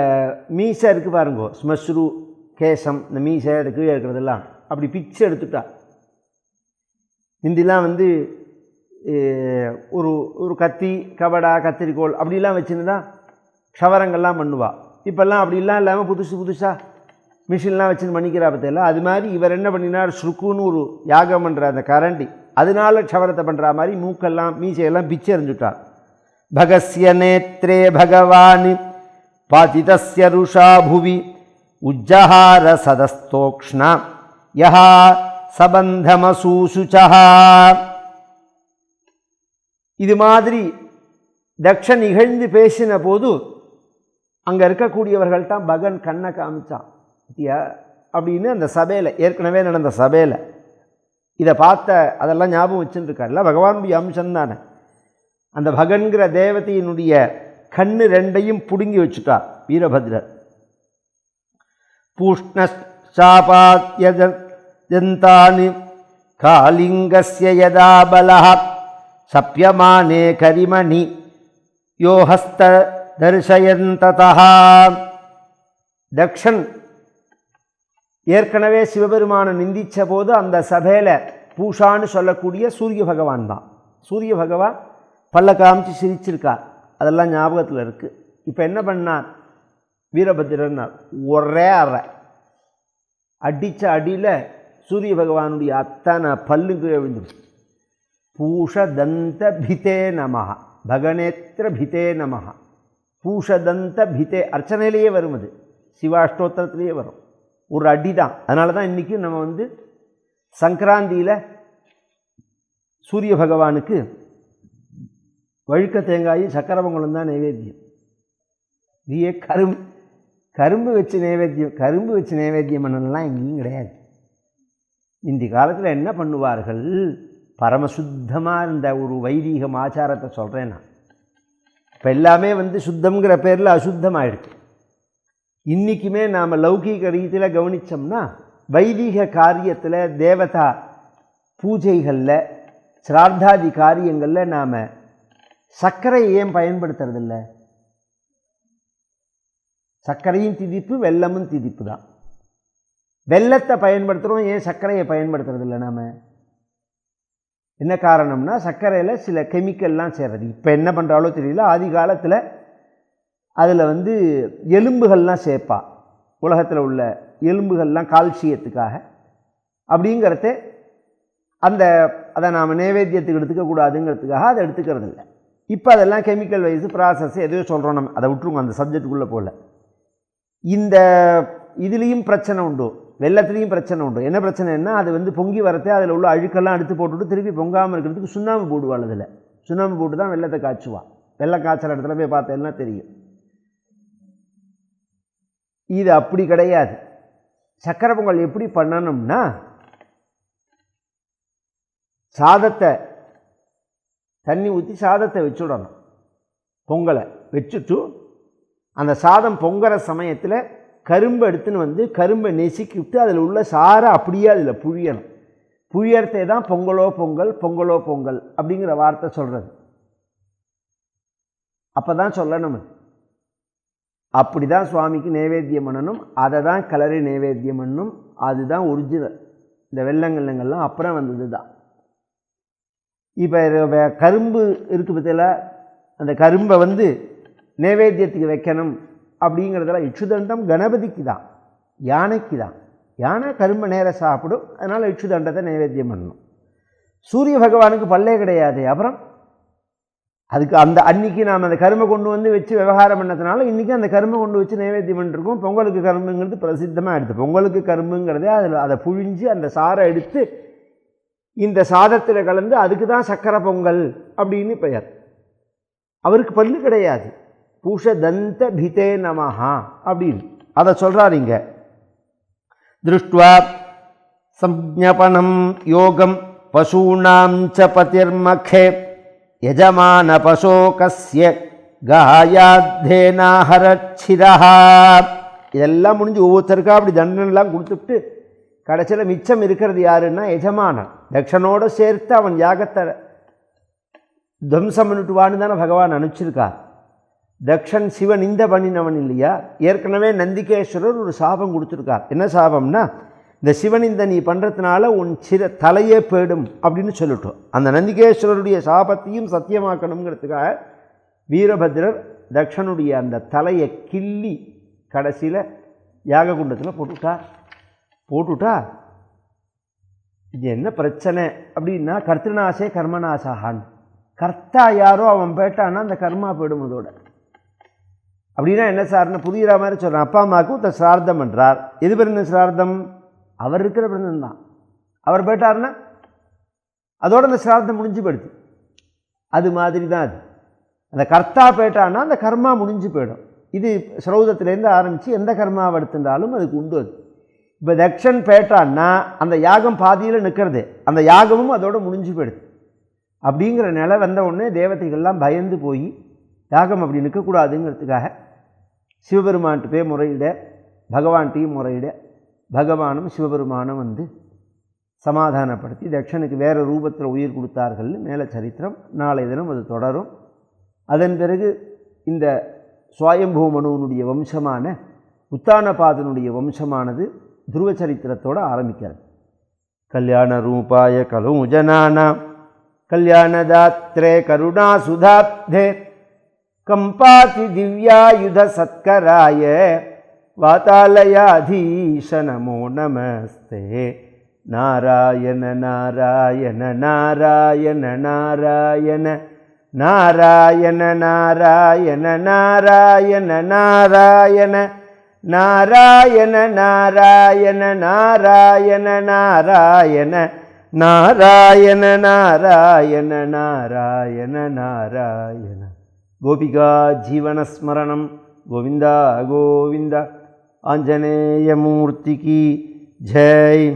மீசை இருக்குது பாருங்கோ, ஸ்மஸ்ரு கேசம், இந்த மீசை அது கீழே இருக்கிறதெல்லாம் அப்படி பிச்சு எடுத்துட்டா. இந்திலாம் ஒரு ஒரு கத்தி, கபடா, கத்திரிக்கோள் அப்படிலாம் வச்சுருந்தா க்ஷவரங்கள்லாம் பண்ணுவா. இப்போல்லாம் அப்படிலாம் இல்லாமல் புதுசாக மிஷின்லாம் வச்சுன்னு பண்ணிக்கிறா பற்றியெல்லாம். அது மாதிரி இவர் என்ன பண்ணினார், ஸ்ருக்குன்னு ஒரு யாகம் பண்ணுற அந்த கரண்டி, அதனால க்ஷவரத்தை பண்ணுற மாதிரி மூக்கெல்லாம் மீசையெல்லாம் பிச்சு எறிஞ்சுட்டார். பகஸ்ய நேத்ரே பகவான் பாதிதஸ்ய ருஷா புவி உஜ்ஜஹார சதஸ்தோக்ஷ்ணா யஹா சபந்தமசூசுசா. இது மாதிரி தக்ஷன் இகழ்ந்து பேசின போது அங்கே இருக்கக்கூடியவர்கள்ட்ட பகன் கண்ணை காமிச்சான் அப்படின்னு. அந்த சபையில், ஏற்கனவே நடந்த சபையில் இதை பார்த்த அதெல்லாம் ஞாபகம் வச்சுருக்காருல்ல, பகவானுடைய அம்சம் தானே. அந்த பகன்கிற தேவதையினுடைய கண்ணு 2ஐயும் பிடுங்கி வச்சுட்டார் வீரபத்ரர். பூஷ்ணாபாத்யஜந்தானி காலிங்கஸ்ய யதா பலஹ சப்யமானே கரிமணி யோஹஸ்த தர்ஷயந்ததஹ. தக்ஷன் ஏற்கனவே சிவபெருமானை நிந்தித்த போது அந்த சபையில் பூஷான்னு சொல்லக்கூடிய சூரிய பகவான் தான். சூரிய பகவான் பல்ல காமிச்சு சிரிச்சிருக்கார், அதெல்லாம் ஞாபகத்தில் இருக்குது. இப்போ என்ன பண்ணார் வீரபத்ரன்னார், ஒரே அடித்த அடியில் சூரிய பகவானுடைய அத்தனை பல்லுக்கு விழுந்து. பூஷதந்த பிதே நமஹ, பகனேத்திர பிதே நமஹ. பூஷதந்த பிதே அர்ச்சனையிலேயே வரும், அது சிவாஷ்டோத்திரத்திலேயே வரும். ஒரு அடி தான். அதனால தான் இன்றைக்கி நம்ம சங்கராந்தியில் சூரிய பகவானுக்கு வழுக்க தேங்காயும் சக்கரை பொங்கலும் தான் நைவேத்தியம். இதே கரும்பு வச்சு நைவேத்தியம், கரும்பு வச்சு நைவேத்தியம் பண்ணலாம் எங்கேயும் கிடையாது. இந்த காலத்தில் என்ன பண்ணுவார்கள், பரமசுத்தமாக இருந்த ஒரு வைதீகம் ஆச்சாரத்தை சொல்கிறேன் நான். இப்போ எல்லாமே சுத்தம்ங்கிற பேரில் அசுத்தமாகிடுச்சு. இன்றைக்குமே நாம் லௌகீக ரீதியில் கவனித்தோம்னா வைதீக காரியத்தில், தேவதா பூஜைகளில் சிரார்த்தாதி காரியங்களில் நாம் சர்க்கரையை ஏன் பயன்படுத்துறதில்ல? சர்க்கரையும் திதிப்பு, வெல்லமும் திதிப்பு தான். வெல்லத்தை பயன்படுத்துகிறோம், ஏன் சர்க்கரையை பயன்படுத்துறதில்ல? நாம் என்ன காரணம்னா, சர்க்கரையில் சில கெமிக்கல்லாம் சேர்றது. இப்போ என்ன பண்ணுறாலோ தெரியல, ஆதி காலத்தில் அதில் எலும்புகள்லாம் சேர்ப்பா. உலகத்தில் உள்ள எலும்புகள்லாம் கால்சியத்துக்காக அப்படிங்கிறத அதை நாம் நைவேத்தியத்துக்கு எடுத்துக்கக்கூடாதுங்கிறதுக்காக அதை எடுத்துக்கிறது இல்லை. இப்போ அதெல்லாம் கெமிக்கல் வைஸ் ப்ராசஸ் எதையோ சொல்கிறோம், நம்ம அதை விட்டுருங்க, அந்த சப்ஜெக்டுக்குள்ளே போகல. இந்த இதுலேயும் பிரச்சனை உண்டு, வெள்ளத்துலேயும் பிரச்சனை உண்டு. என்ன பிரச்சனைன்னா, அது பொங்கி வரத்தே அதில் உள்ள அழுக்கெல்லாம் எடுத்து போட்டுவிட்டு திருப்பி பொங்காமல் இருக்கிறதுக்கு சுண்ணாம்பு போடுவாள். அதில் சுண்ணாம்பு போட்டு தான் வெள்ளத்தை காய்ச்சுவாள். வெள்ளம் காய்ச்சல் இடத்துல போய் பார்த்தேன்னா தெரியும். இது அப்படி கிடையாது. சக்கரை பொங்கல் எப்படி பண்ணணும்னா, சாதத்தை தண்ணி ஊற்றி சாதத்தை வச்சுடணும். பொங்கலை வச்சுட்டு அந்த சாதம் பொங்குற சமயத்தில் கரும்பை எடுத்துன்னு கரும்பை நெசுக்கி விட்டு அதில் உள்ள சாரை அப்படியே அதில் புழியணும். புழியறதே தான் பொங்கலோ பொங்கல், பொங்கலோ பொங்கல் அப்படிங்கிற வார்த்தை சொல்கிறது. அப்போ தான் சொல்லணும். அப்படி தான் சுவாமிக்கு நைவேத்தியம் பண்ணணும். அதை தான் கலரி நைவேத்தியம் பண்ணணும். அதுதான் ஒரிஜினல். இந்த வெள்ளங்கள்லாம் அப்புறம் வந்தது தான். இப்போ கரும்பு இருக்குது பற்றியில், அந்த கரும்பை நைவேத்தியத்துக்கு வைக்கணும் அப்படிங்கிறதெல்லாம் இட்சுதண்டம் கணபதிக்கு தான், யானைக்கு தான். யானை கரும்பை நேரம் சாப்பிடும், அதனால் இட்சுதண்டத்தை நைவேத்தியம் பண்ணணும். சூரிய பகவானுக்கு பல்லே கிடையாது. அப்புறம் அதுக்கு அன்றைக்கி நாம் அந்த கரும்பை கொண்டு வச்சு விவகாரம் பண்ணதுனால இன்றைக்கி அந்த கரும்பை கொண்டு வச்சு நைவேத்தியம் பண்ணிருக்கோம். பொங்கலுக்கு கரும்புங்கிறது பிரசித்தமாக எடுத்து, பொங்கலுக்கு கரும்புங்கிறதே அதை புழிஞ்சு அந்த சாரை எடுத்து இந்த சாதத்தில் கலந்து, அதுக்கு தான் சக்கரை பொங்கல் அப்படின்னு பெயர். அவருக்கு பல்லு கிடையாது. பூஷதந்த பிதே நமஹா அப்படின்னு அதை சொல்கிறார் இங்கே. திருஷ்டுவா சம்ஞபனம் யோகம் பசூனாம் ச பதிர்மகே யஜமான பசோகஸ்ய காயாத்தேனாஹரச்சிரஹா. இதெல்லாம் முடிஞ்சு ஒவ்வொருத்தருக்கா அப்படி தண்டனைலாம் கொடுத்துட்டு கடைசியில் மிச்சம் இருக்கிறது யாருன்னா எஜமானன். தக்ஷனோடு சேர்த்து அவன் யாகத்தை துவம்சம் பண்ணிட்டுவான்னு தானே பகவான் அனுப்பிச்சிருக்கார். தக்ஷன் சிவன் இந்த பண்ணினவன் இல்லையா? ஏற்கனவே நந்திகேஸ்வரர் ஒரு சாபம் கொடுத்துருக்கார். என்ன சாபம்னா, இந்த சிவன் இந்த நீ பண்ணுறதுனால உன் தலையே போயிடும் அப்படின்னு சொல்லிட்டோம். அந்த நந்திகேஸ்வரருடைய சாபத்தையும் சத்தியமாக்கணுங்கிறதுக்காக வீரபத்ரர் தக்ஷனுடைய அந்த தலையை கிள்ளி கடைசியில் யாக குண்டத்தில் போட்டுட்டா இது என்ன பிரச்சனை அப்படின்னா, கர்த்தநாசே கர்மநாசாகான். கர்த்தா யாரோ அவன் போயிட்டான்னா அந்த கர்மா போயிடும் அதோட. அப்படின்னா என்ன சார்னு புரிகிற மாதிரி சொல்கிறான். அப்பா அம்மாவுக்கு ஒருத்தர் சிரார்த்தம் பண்ணுறார். எது பிறந்த சிரார்த்தம்? அவர் இருக்கிற பிறந்தம் தான். அவர் போயிட்டார்னா அதோட அந்த சிரார்த்தம் முடிஞ்சு போயிடுது. அது மாதிரி தான் அது. அந்த கர்த்தா போயிட்டான்னா அந்த கர்மா முடிஞ்சு போயிடும். இது ஸ்ரௌதத்திலேருந்து ஆரம்பித்து எந்த கர்மாவை எடுத்துட்டாலும் அதுக்கு உண்டு. அது இப்போ தக்ஷன் போயிட்டான்னா அந்த யாகம் பாதியில் நிற்கிறது, அந்த யாகமும் அதோட முடிஞ்சு போயிடுது. அப்படிங்கிற நிலை வந்த உடனே தேவதைகள்லாம் பயந்து போய் யாகம் அப்படி நிற்கக்கூடாதுங்கிறதுக்காக சிவபெருமான்ட்டு போய் முறையிட, பகவான்கிட்டையும் முறையிட, பகவானும் சிவபெருமானும் சமாதானப்படுத்தி தக்ஷனுக்கு வேறு ரூபத்தில் உயிர் கொடுத்தார்கள்னு மேலே சரித்திரம். நாளை தினம் அது தொடரும். அதன் பிறகு இந்த சுவாயம்பூமனுவனுடைய வம்சமான உத்தானபாதனுடைய வம்சமானது துருவ சரித்திரத்தோடு ஆரம்பிக்கிறது. கல்யாண ரூபாய கலூஜனானாம் கல்யாணதாத்ரே கருணாசுதாப்தே கம்பாதி திவ்யாயுத சத்கராய வாதாலயாதீஷ நமோ நமஸ்தே. நாராயண நாராயண நாராயண நாராயண நாராயண நாராயண நாராயண நாராயண நாராயண நாராயண நாராயண நாராயண நாராயண நாராயண நாராயண நாராயண. கோபிகா ஜீவனஸ்மரணம். கோவிந்தா கோவிந்தா. ஆஞ்சநேயமூர்த்திக்கு ஜெய்.